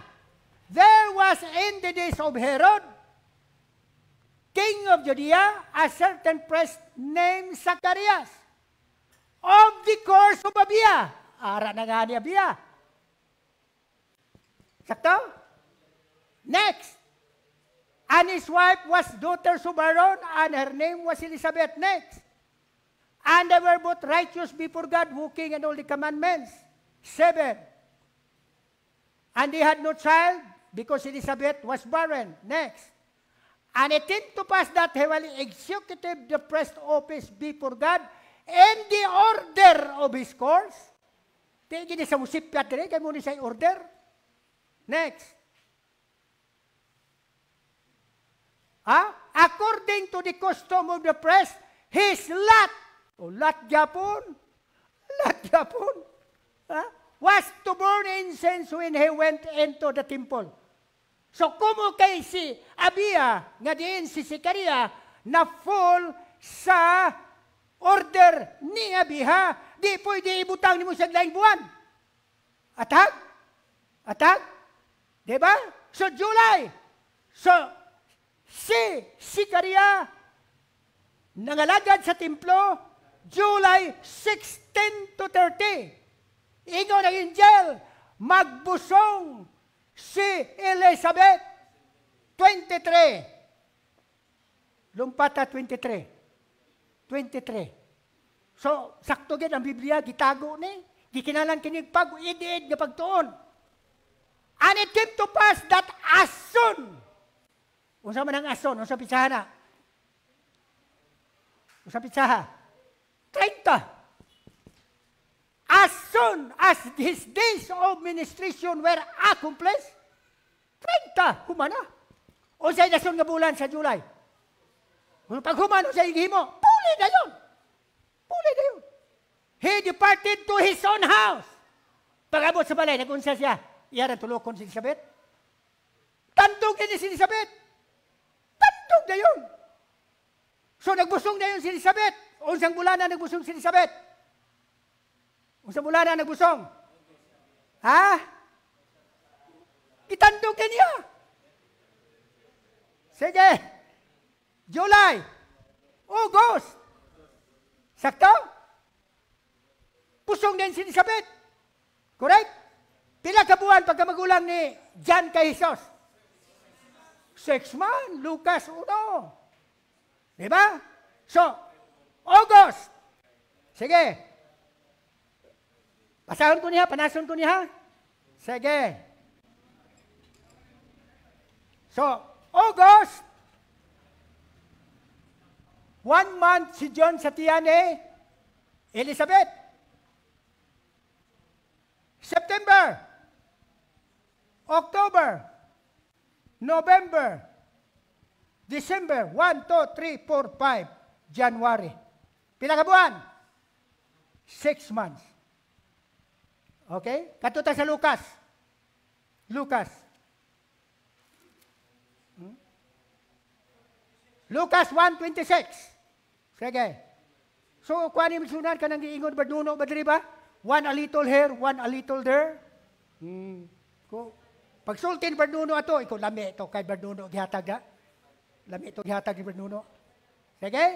There was in the days of Herod, king of Judea, a certain priest named Zacharias, of the course of Abia. Ara na nga ni Abia. Sakto? Next. And his wife was daughter of Aaron, and her name was Elizabeth. Next. And they were both righteous before God, walking in all the commandments. 7. And they had no child, because Elizabeth was barren. Next. And it came to pass that he will execute the priest office before God in the order of his course. Tingin sa musipyat rin, kaya muna siya order. Next. According to the custom of the priest, his lot Japon, was to burn incense when he went into the temple. So, kumo kay si Abia, nga diin si Zechariah, na full sa order ni Abiha, di pwede ibutang ni mo sa laing buwan. Atag? Diba? So, July. So, si Zechariah, nangalagad sa templo, July 16 to 30. Ingo ng angel, magbusong si Elizabeth. 23. Lumpata 23. So, sakto gid ang Biblia, gitago ni. Gikinalang kinigpag, idiid nga pagtuon. And it came to pass that as soon, unsa man ang ason, unsa pitsaha na? Unsa pitsaha? 30. As soon as his days of ministration were accomplished, 30, humana. Unsay dason nga bulan sa July? Pag humano sa igimo, puli na yun. He departed to his own house. Pag-abot sa balay, nag-unsa siya. Iya na tulokon si Elizabeth. Tandog na si Elizabeth. Tandog na yun. So, nagbusong na yun si Elizabeth. Unsang bulan na nagbusong si Elizabeth? Unsang bulan na nagbusong? Itandog na niya. Sige. July. August. Sakto? Pusong din si Elizabeth. Correct? Pila ka buwan pagka magulang ni John kay Jesus? 6 months. Lucas 1. Diba? So, August. Sige. Pasahon ko niya, panason ko niya. Sige. So, August, 1 month si John sa tiyan ni Elizabeth. September, October, November, December, 1, 2, 3, 4, 5, January. Pila ka buwan? 6 months. Okay? Katuta sa Lucas. Lucas 1:26. Sige. So, kuha ni misunan ka nang giingon ba nuno ba diri ba? One a little here, one a little there. Pag sultin Bernuno ato, ikaw lami ito kay Bernuno gihatag ha. Lami ito gihatag ni Bernuno. Sige?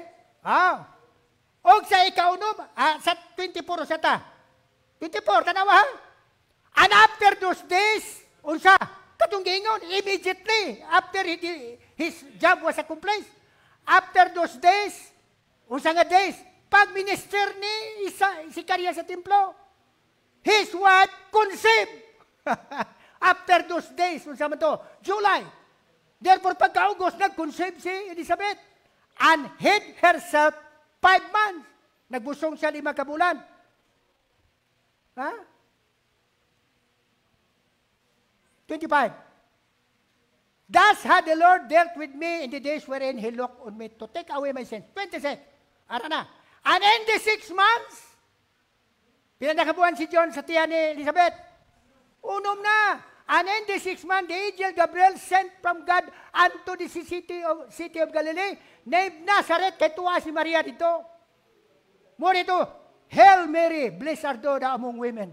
Og sa ikaunom, sa 24 sa ta. 24, tanawa ha? And after those days, unsa? Katong giingon, immediately, after his job was accomplished, after those days, unsa nga days? Pag-minister ni Zechariah sa templo, his wife conceived. After those days, unsa man to? July. Therefore, pagka-August, nag-conceive si Elizabeth. and hid herself 5 months. Nagbusong siya 5 kabulan. Ha? 25. Thus had the Lord dealt with me in the days wherein He looked on me to take away my sins. 26. Ara na. And in the 6 months, pinanakabuhan si John sa tiyan ni Elizabeth. Unom na. And in the 6th month, the angel Gabriel sent from God unto the city of Galilee, named Nazareth, kay tuwa si Maria dito. Mo dito, Hail Mary, blessed art thou among women.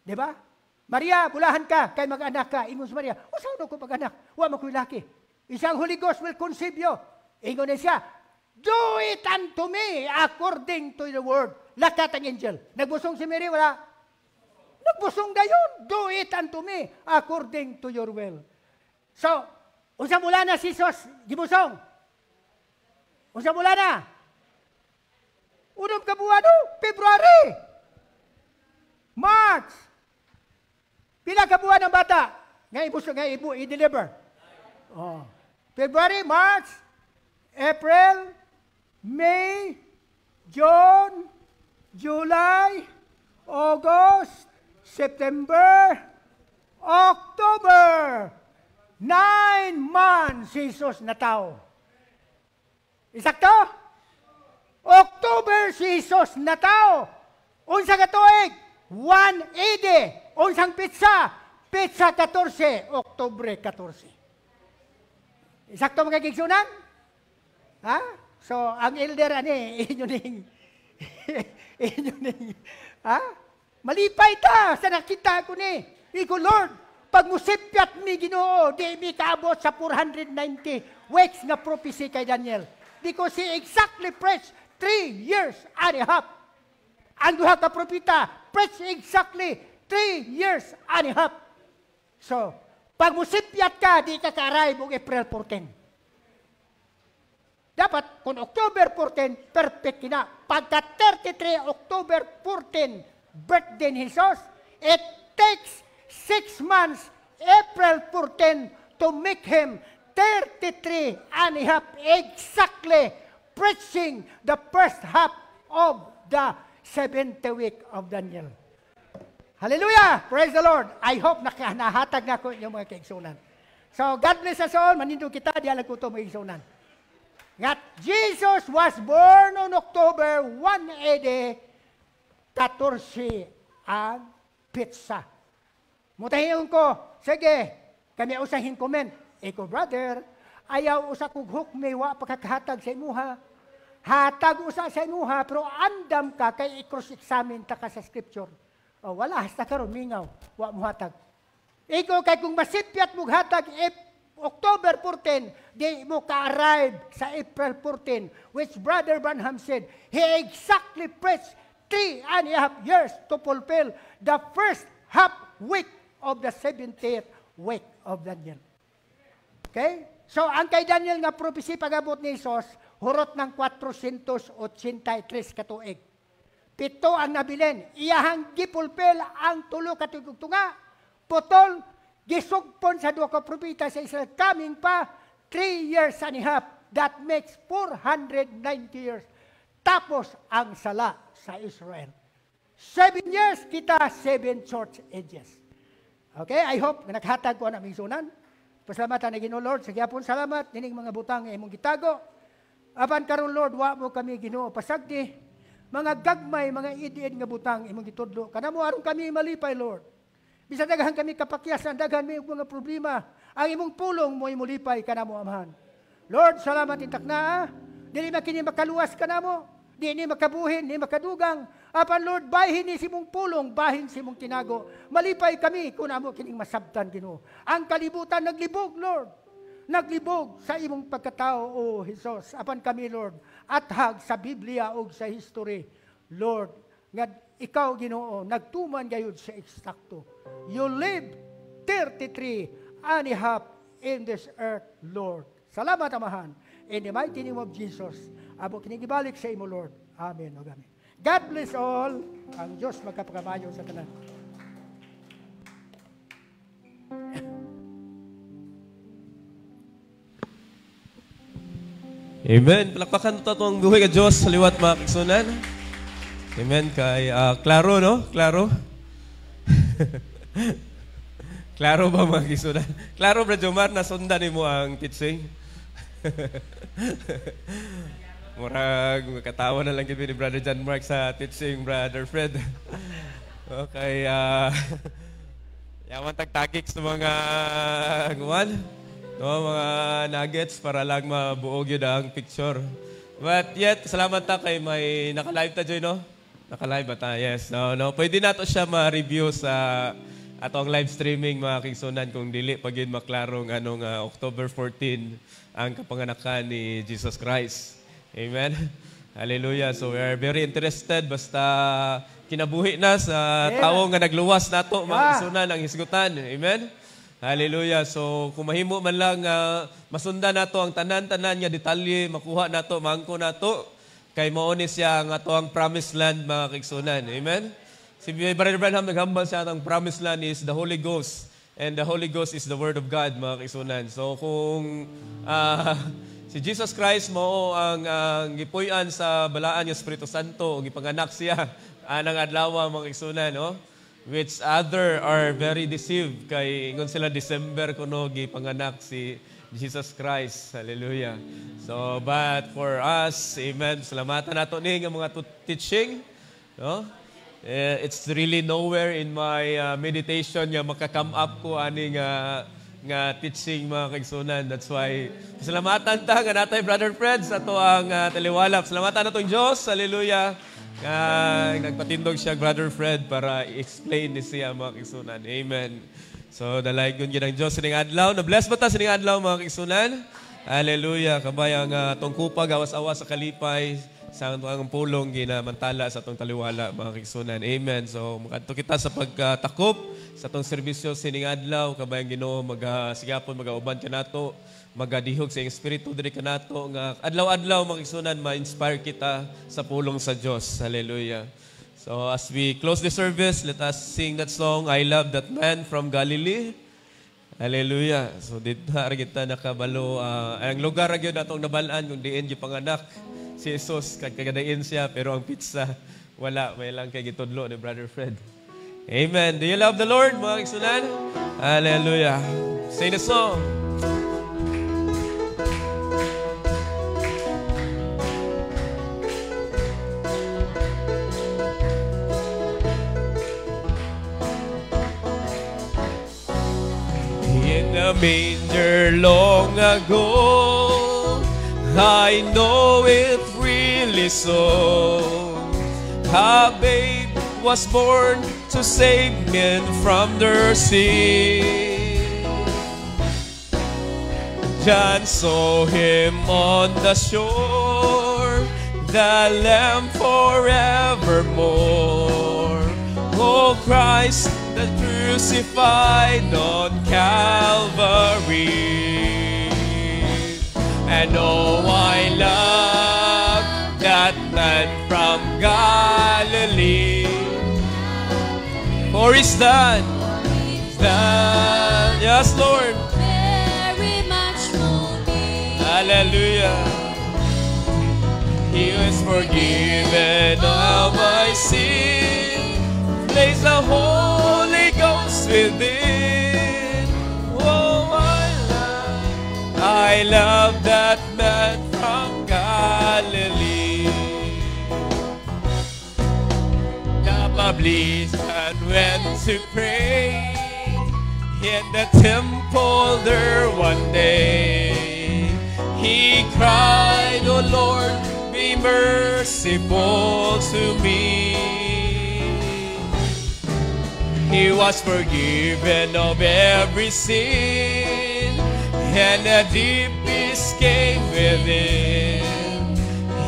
Diba? Maria, bulahan ka, kay mag-anak ka. Ingon si Maria, usaw ko pag-anak, wa mo ko'y laki. Isang Holy Ghost will conceive you. Ingon na siya, do it unto me according to the word. Lakat ang angel. Nagbusong si Mary, wala. Nagbusong dayon. Do it unto me according to your will. So, unsa mula na si Jesus gibusong? Unsa mula na? Unong kabuan, February. March. Pila kabuan ng bata? Nga ibusong, nga i-deliver. Oh. February, March, April, May, June, July, August, September, October. 9 months, Jesus na tao. Isakto? October, Jesus na tao. Unsa ka tuig? 180. Unsang pizza? Pizza 14, October 14. Isakto mga kigsunan? Ha? So, ang elder, inyo ning, ha? Malipay ta sa nakita ko ni. Iko, Lord, pag musipyat mi Ginoo, di mi kaabot sa 490 weeks nga prophecy kay Daniel. Because he exactly preached 3 years and a half. Ang duha ka propita, preached exactly 3 years and a half. So, pag musipyat ka, di ka ka-arrive o April 14. Dapat, kung October 14, perfect na. Pagka 33 October 14, birthday ni Jesus, it takes 6 months, April 14, to make him 33 and a half, exactly preaching the first half of the 70th week of Daniel. Hallelujah! Praise the Lord! I hope nahatag na ko yung mga kaigsunan. So, God bless us all. Manindo kita, di alam ko ito mga kaigsunan. That Jesus was born on October 180, 14 ang pizza. Mutahiyon ko, sige, kami usahin comment. Eko, brother, ayaw usa kog hukmi, wa pagkakahatag sa imuha. Hatag usa sa imuha, pero andam ka, kay i-cross-examine ta ka sa scripture. O, wala, hasta karon mingaw, wa mo hatag. Ikaw, kay kung masipyat mo hatag, October 14, di mo ka-arrive sa April 14, which Brother Branham said, he exactly preached 3.5 years to fulfill the first half week of the 70th week of Daniel. Okay? So, ang kay Daniel nga prophecy pag-abot ni Jesus, hurot ng 483 katuig. 7 ang nabilin. Iyahang gipulpil ang 3 katugtunga. Putol, gisugpon sa 2 ka propeta sa Israel. Coming pa, 3 years and a half. That makes 490 years. Tapos ang sala sa Israel. 7 years, kita 7 church ages. Okay, I hope na naghatag ko ang aming sunan. Pasalamatan na Ginoo Lord. Sa gyapon salamat, nining mga butang imong gitago. Apan karon Lord, wa mo kami Ginoo pasagdi. Mga gagmay, mga idiid nga butang imong gitudlo. Kanamo aron kami malipay Lord. Bisan daghan kami kapakyasan, daghan may mga problema. Ang imong pulong mo imulipay kanamo amahan. Lord, salamat itak na. Dili makini makaluwas kanamo. Dili makabuhin, ni makadugang. Apan Lord, bahin ni simong pulong, bahin simong tinago. Malipay kami kung amo kining masabtan Ginoo. Ang kalibutan naglibog Lord. Naglibog sa imong pagkatao o Jesus. Apan kami Lord, athag sa Biblia o sa history. Lord, nga ikaw Ginoo, nagtuman gayud sa eksakto. You live 33 and a half in this earth, Lord. Salamat amahan. In the mighty name of Jesus, abo kinigibalik sa imo Lord. Amen. O amen. God bless all. Ang Diyos magkapagamayo sa tanan. Amen. Palakpakan ito itong buhay ka Diyos sa liwat mga kasunan. Amen. Kay Claro, no? Claro? Claro ba mga kasunan? Claro, Brad Jomar, nasundan mo ang teaching? Murag, katawa na lang kami ni Brother John Mark sa teaching, Brother Fred. Okay, yaman tagtagik sa mga guwan. No, mga nuggets para lang mabuog yun ang picture. But yet, salamat ta kay may naka-live ta Joy, no? Naka-live ba ta? Yes. No. Pwede nato siya ma-review sa atong live streaming mga kingsunan kung dili pag yun maklarong anong October 14 ang kapanganakan ni Jesus Christ. Amen. Hallelujah. So we are very interested basta kinabuhi na sa tao nga nagluwas nato mga kingsunan ang hisgutan. Amen. Hallelujah. So, kung mahimo man lang masundan nato ang tanan-tanan nga detalye, makuha nato, maangko nato, kay mauni siya ang ato ang promised land, mga kigsunan. Amen? Si Brother Branham naghambal siya ang promised land is the Holy Ghost. And the Holy Ghost is the Word of God, mga kigsunan. So, kung si Jesus Christ mo ang gipuy-an sa balaan ng Espiritu Santo, gipanganak siya, anang adlaw, mga kigsunan, no? Which other are very deceived kay ingon sila December kuno gipanganak si Jesus Christ. Hallelujah. So but for us, amen, salamatan nato ni nga mga teaching, no? It's really nowhere in my meditation nga maka-come up ko ani nga teaching mga kaigsunan. That's why salamatan ta nga natay Brother Fred sa to ang taliwala. Salamatan natong Dios. Hallelujah. Nagpatindog siya, Brother Fred, para i-explain ni siya mga kigsunan. Amen. So, dalaygon yun ang Diyos sining adlaw. Na-bless ba ta sining adlaw mga kigsunan? Hallelujah. Kabayang itong kupag, awas-awas sa kalipay, sa ang pulong ginamantala sa itong taliwala mga kigsunan. Amen. So, makadto kita sa pagtakop sa itong serbisyo sining adlaw. Kabayang Ginoo, sigapon, mag-auban ka nato, magadihog sa Espiritu diri kanato nga adlaw-adlaw makigsunan ma-inspire kita sa pulong sa Dios. Hallelujah. So as we close the service, let us sing that song, I Love That Man from Galilee. Hallelujah. So dito ra kita nakabalo ang lugar ra gyud atong nabalaan kung diin gyud panganak si Jesus kagadain siya pero ang pizza wala, may lang kay gitudlo ni Brother Fred. Amen. Do you love the Lord mga kigsunan? Hallelujah. Sing the song. A manger long ago, I know it really so. A babe was born to save men from their sin. John saw him on the shore, the Lamb forevermore. Oh Christ, that crucified on Calvary. And oh, I love that man from Galilee. For he's done, yes, Lord. Very much for me. Hallelujah. He was forgiven all my sin. Place the Holy Ghost within. Oh, I love that man from Galilee. The publican went to pray in the temple there one day. He cried, "Oh Lord, be merciful to me." He was forgiven of every sin, and a deep peace came within.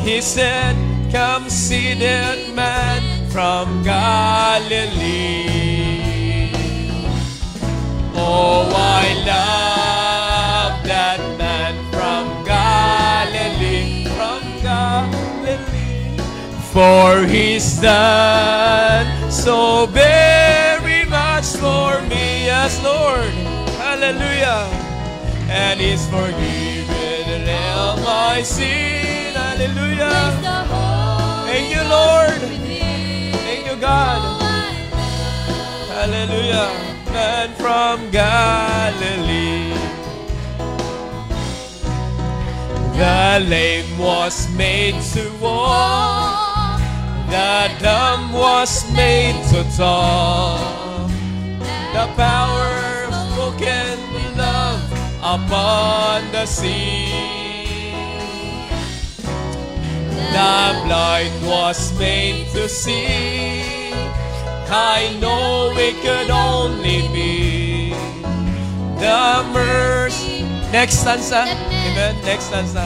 He said, "Come see that man from Galilee." Oh, I love that man from Galilee, for he's done so very much for me, yes, Lord. Hallelujah. And he's forgiven all my my sin. Hallelujah. Praise the Holy Thank you, Lord. Ghost within. Thank you, God. Oh, I love Hallelujah. Man from Galilee. The lame was made to walk. The dumb was made to talk. The power of spoken love upon the sea. The blind was made to see. I know it could only be the mercy. Next stanza. Amen. Next stanza.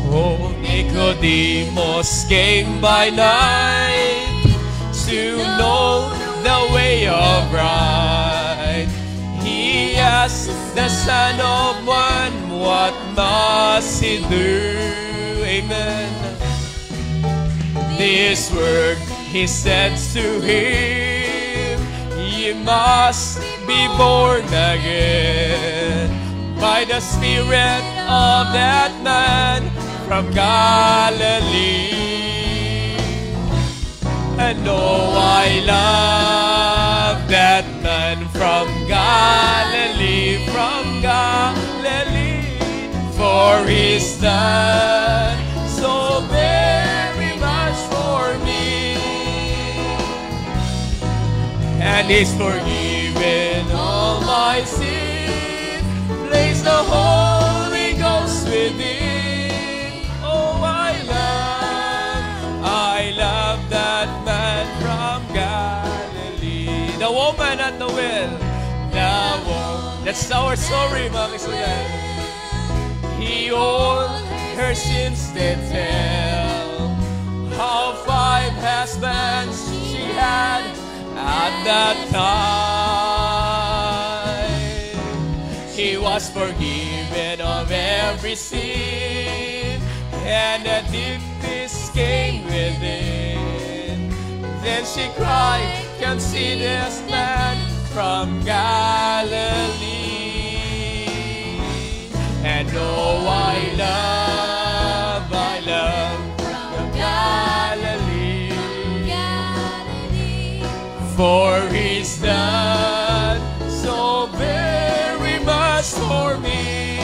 Oh, Nicodemus came by night to know the way of right. He asked the Son of Man, what must he do? Amen. This word he said to him, you must be born again by the Spirit of that man from Galilee. And oh, I love that man from Galilee, for he's done so very much for me. And he's forgiven all my sin, placed the Holy Ghost within. Oh, I love that man from Galilee. The woman at the well. That's our story, mga kasulan. He all her sins did tell, how 5 husbands she had at that time. He was forgiven of every sin, and the deepest came within. Then she cried, "Come see this man from Galilee." And oh, I love from Galilee, for he's done so very much for me.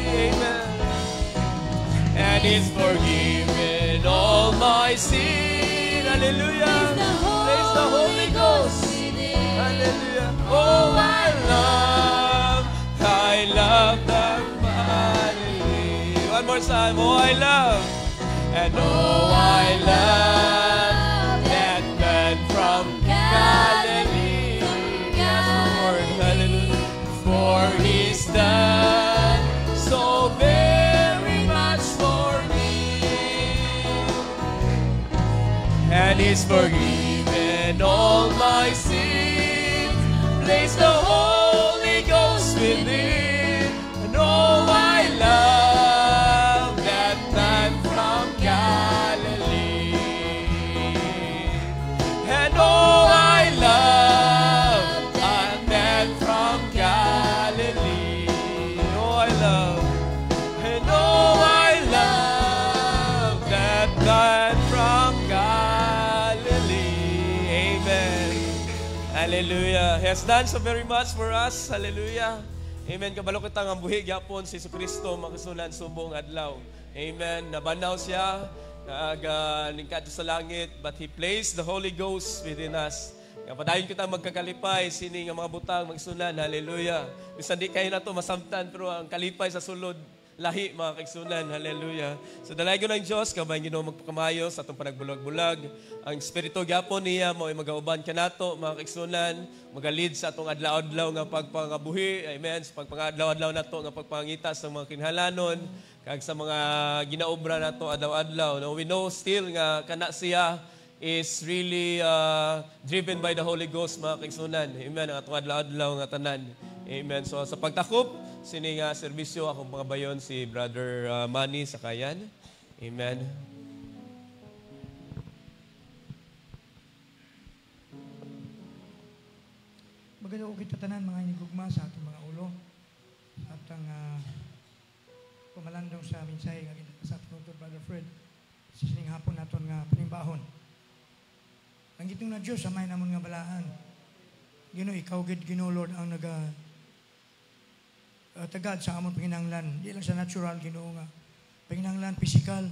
Amen. And he's forgiven all my sin. Hallelujah. Praise the Holy Ghost. Hallelujah. Oh, I love the Galilee. One more time. Oh, I love. And oh, I love that man from Galilee. Yes, Lord. Hallelujah. For he's done so very much for me. And he's forgiven all my sins, placed the Holy Ghost within. And oh, I love that man from Galilee. And oh, I love that man from Galilee. Oh, I love. And oh, I love that man from Galilee. Amen. Hallelujah. He has done so very much for us. Hallelujah. Amen. Kabalo kita nga buhi gyapon si Jesucristo makasunan subong adlaw. Amen. Nabanaw siya, naglingkad sa langit, but He placed the Holy Ghost within us. Padayon kita magkakalipay, sini nga mga butang magsunan. Hallelujah. Bisan di kayo na to masamtan, pero ang kalipay sa sulod, lahi mga kaigsunan. Hallelujah. So dalago ng Diyos, kabay Ginoo magpakamayo sa atong panagbulag-bulag. Ang Espiritu gyapon niya mo ay magauban kanato mga kaigsunan, magalid sa atong adlaw-adlaw nga pagpangabuhi. Amen. Sa pagpangadlaw-adlaw nato nga pagpangita sa mga kinhalanon kag sa mga ginaobra nato adlaw-adlaw. Now we know still nga kana siya is really driven by the Holy Ghost mga kaigsunan. Amen. Ang atong adlaw-adlaw nga tanan. Amen. So sa pagtakop, sini nga serbisyo akong pangabayon si Brother Manny Sakayan. Amen. Maganda ko kita tanan mga inigugma sa atong mga ulo. At ang pumalandong sa mensahe nga ginapasap ko to Brother Fred sa sining hapon naton nga panimbahon. Ang gitong na Diyos, amay namon nga balaan. Ginoo, ikaw gid Ginoo Lord ang tagad sa amon panginahanglan. Di lang sa natural Ginoo nga panginahanglan physical,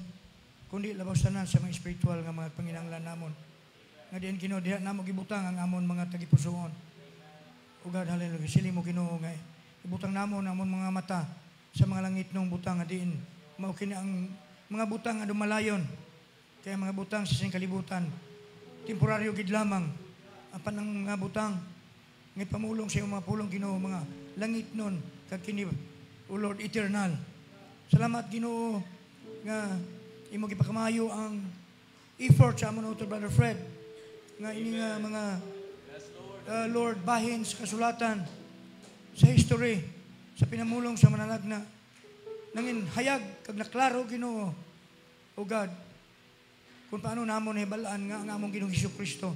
kundi labaw tanan sa mga spiritual nga mga panginahanglan namon. Nga diin Ginoo, diha namo gibutang ang amon mga tagipusoon. O God, hallelujah. Sili mo Ginoo nga ibutang namon ang amon mga mata sa mga langit nung butang nga diin. Mao kini ang mga butang nga dumalayon. Kaya mga butang sa sing kalibutan temporaryo gid lamang. Apan ang mga butang nga pamulong sa iyong mga pulong Ginoo, mga langit nun kag kini o Lord eternal. Salamat Ginoo nga imo gipakamayo ang effort sa amon utod Brother Fred nga ini nga mga Lord bahin sa kasulatan sa history sa pinamulong sa manalagna nangin hayag kag naklaro Ginoo o God kung paano namon hibalaan nga ang among Ginoong Hesukristo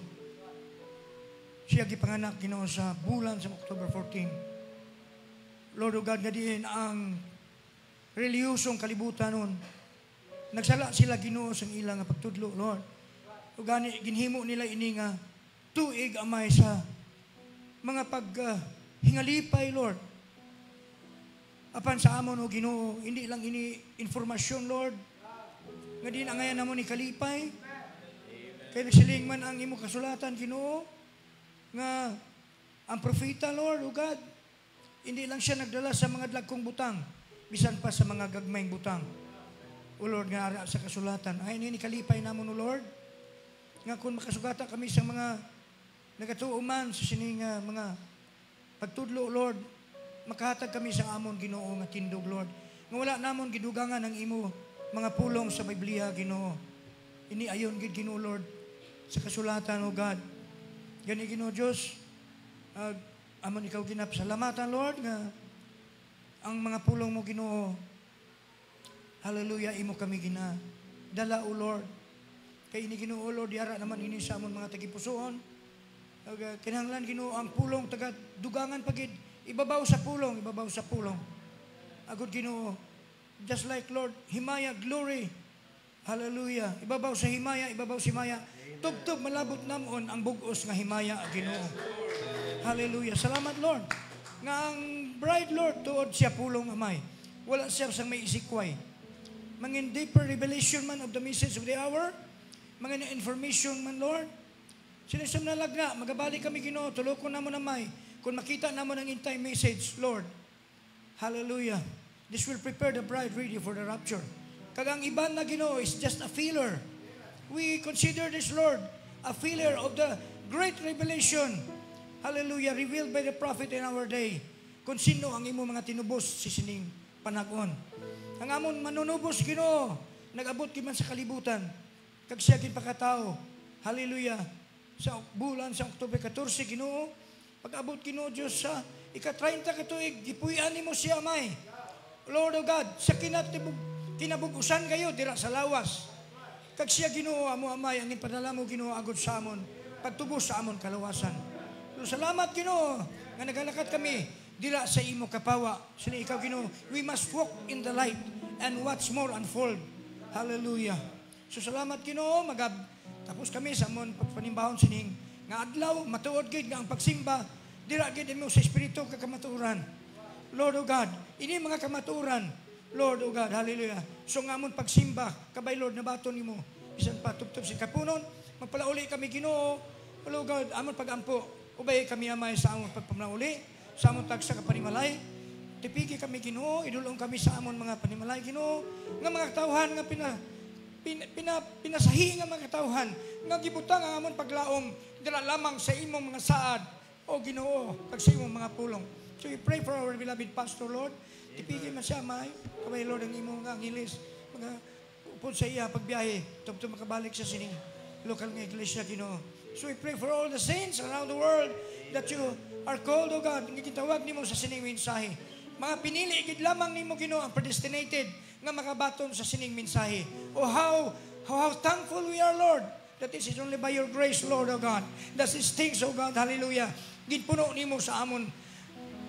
siya gipanganak Ginoo sa bulan sa October 14. Lord o God, nga diin ang reliyosong kalibutan nun. Nagsala sila Ginoo sa ilang nga pagtudlo, Lord. O gani, ginhimo nila ini nga tuig amay sa mga paghingalipay, Lord. Apan sa amon o Ginoo, hindi lang ini informasyon, Lord. Nga din ang ngayon namon ni kalipay. Kaya nagsiling man ang imo kasulatan, Ginoo, nga ang propeta, Lord, o God, hindi lang siya nagdala sa mga dagkong butang, bisan pa sa mga gagmayng butang. O Lord, nga ara sa kasulatan. Ay, ini kalipay namon, o Lord, nga kung makasugata kami sa mga nagatuuman sa sining mga pagtudlo, Lord, makahatag kami sa amon Ginoo nga tindog, Lord. Nga wala namon gidugangan ang imo mga pulong sa Biblia, Ginoo. Ini ayon gid Ginoo, Lord, sa kasulatan, o God. Gani Ginoo Dios, amon ikaw ginapasalamatan, Lord, nga ang mga pulong mo Ginoo, hallelujah, imo kami ginadala, o Lord. Kay ini Ginoo, Lord, diara naman ini sa amon mga tagipusoon. Kinahanglan Ginoo ang pulong taga dugangan pagid, ibabaw sa pulong. Agud Ginoo, just like Lord, himaya, glory, hallelujah, ibabaw sa himaya, tugtog malabot namon ang bugos nga himaya, Ginoo. Hallelujah. Salamat, Lord. Nga ang bride, Lord, tuod siya pulong amay. Wala siya sang may isikway. Mangin deeper revelation man of the message of the hour. Mangin information man, Lord. Sinisam na lagna, magabalik kami, Ginoo, tulokon namon amay. Kung makita namon ang in-time message, Lord. Hallelujah. This will prepare the bride ready for the rapture. Kagang iban na Ginoo is just a filler. We consider this, Lord, a filler of the great revelation. Hallelujah, revealed by the prophet in our day. Kung sino ang imo mga tinubos si sining panahon. Ang amon manunubos, Ginoo, nag-abot kiman sa kalibutan. Kag siya gid pakatao. Hallelujah. Sa bulan sa October 14, Ginoo, pag-abot Ginoo Dios sa ika-30 ka tuig, gipuy-an nimo siya amay. Lord of God, sa kinabugusan kayo dira sa lawas. Kag siya Ginoo amo amay ang ipadala mo Ginoo agud sa amon pagtubos sa amon kalawasan. So, salamat Ginoo nga nagalakat kami dira sa imo kapawa. Sila ikaw Ginoo, we must walk in the light and watch more unfold. Hallelujah. So salamat Ginoo, tapos kami sa amon pagpanimbahon sining nga adlaw matuod gid nga ang pagsimba dira gid mo sa espiritu kakamaturan. Lord of God, ini mga kamaturan, Lord of God, hallelujah. So nga amon pagsimba, kabay Lord, nabaton nimo. Bisan pa tubtob si kapunon, magpalauli kami Ginoo. Lord God, amon pagampo, ubay kami amay sa amon pagpamnauli, sa amon tagsa ka panimalay. Tipigi kami Ginoo, idulong kami sa amon mga panimalay Ginoo. Nga mga tawhan nga pinasahi nga mga tawhan, nga gibutang ang amon paglaom, dira lamang sa imong mga saad, o Ginoo, kag sa imong mga pulong. So we pray for our beloved pastor, Lord. Tipigil man siya, may kabay, Lord, ang imong angilis. Mga upod sa iya, pagbiyahe. Tugtog makabalik sa sining local nga iglesia, Ginoo. So we pray for all the saints around the world that you are called, O God. Nga kitawag nimo sa sining mensahe. Mga pinili, igid lamang nimo, Ginoo, ang predestinated nga makabaton sa sining mensahe. Oh, how thankful we are, Lord, that this is only by your grace, Lord, O God. That these things, O God, hallelujah, ginpuno nimo sa amon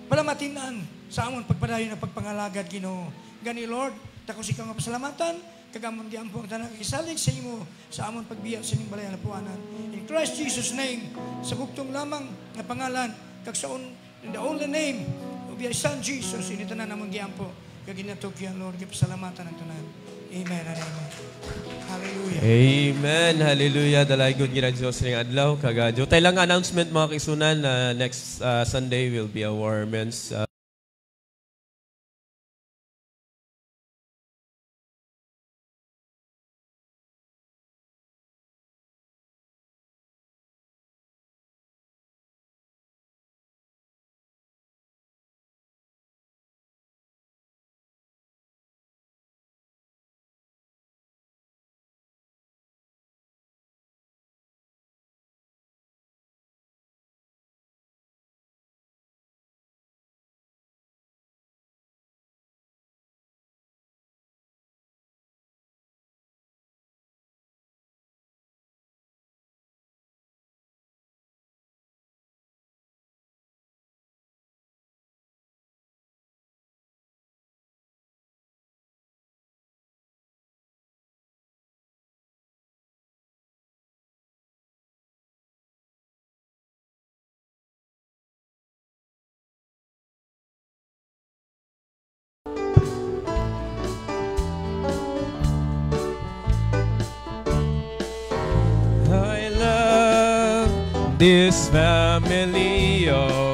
palamatinan sa amon pagpadayon na pagpangalagad Ginoo. Gani Lord, dako si kang pasalamatan, kagamon giampo ang tanang isalig sa imo sa amon pagbiya sa ning balay na puanan. In Christ Jesus name, sa bugtong lamang nga pangalan, kag sa in the only name of your Son Jesus, ini tanan namon giampo. Kag ginatukyan Lord, gipasalamatan ang tanan. Amen and amen. Hallelujah. Amen. Hallelujah. Dalaygon gina Diyos ring adlaw. Kagadyo. Tayo lang announcement mga kaisunan na next Sunday will be our men's I love this family of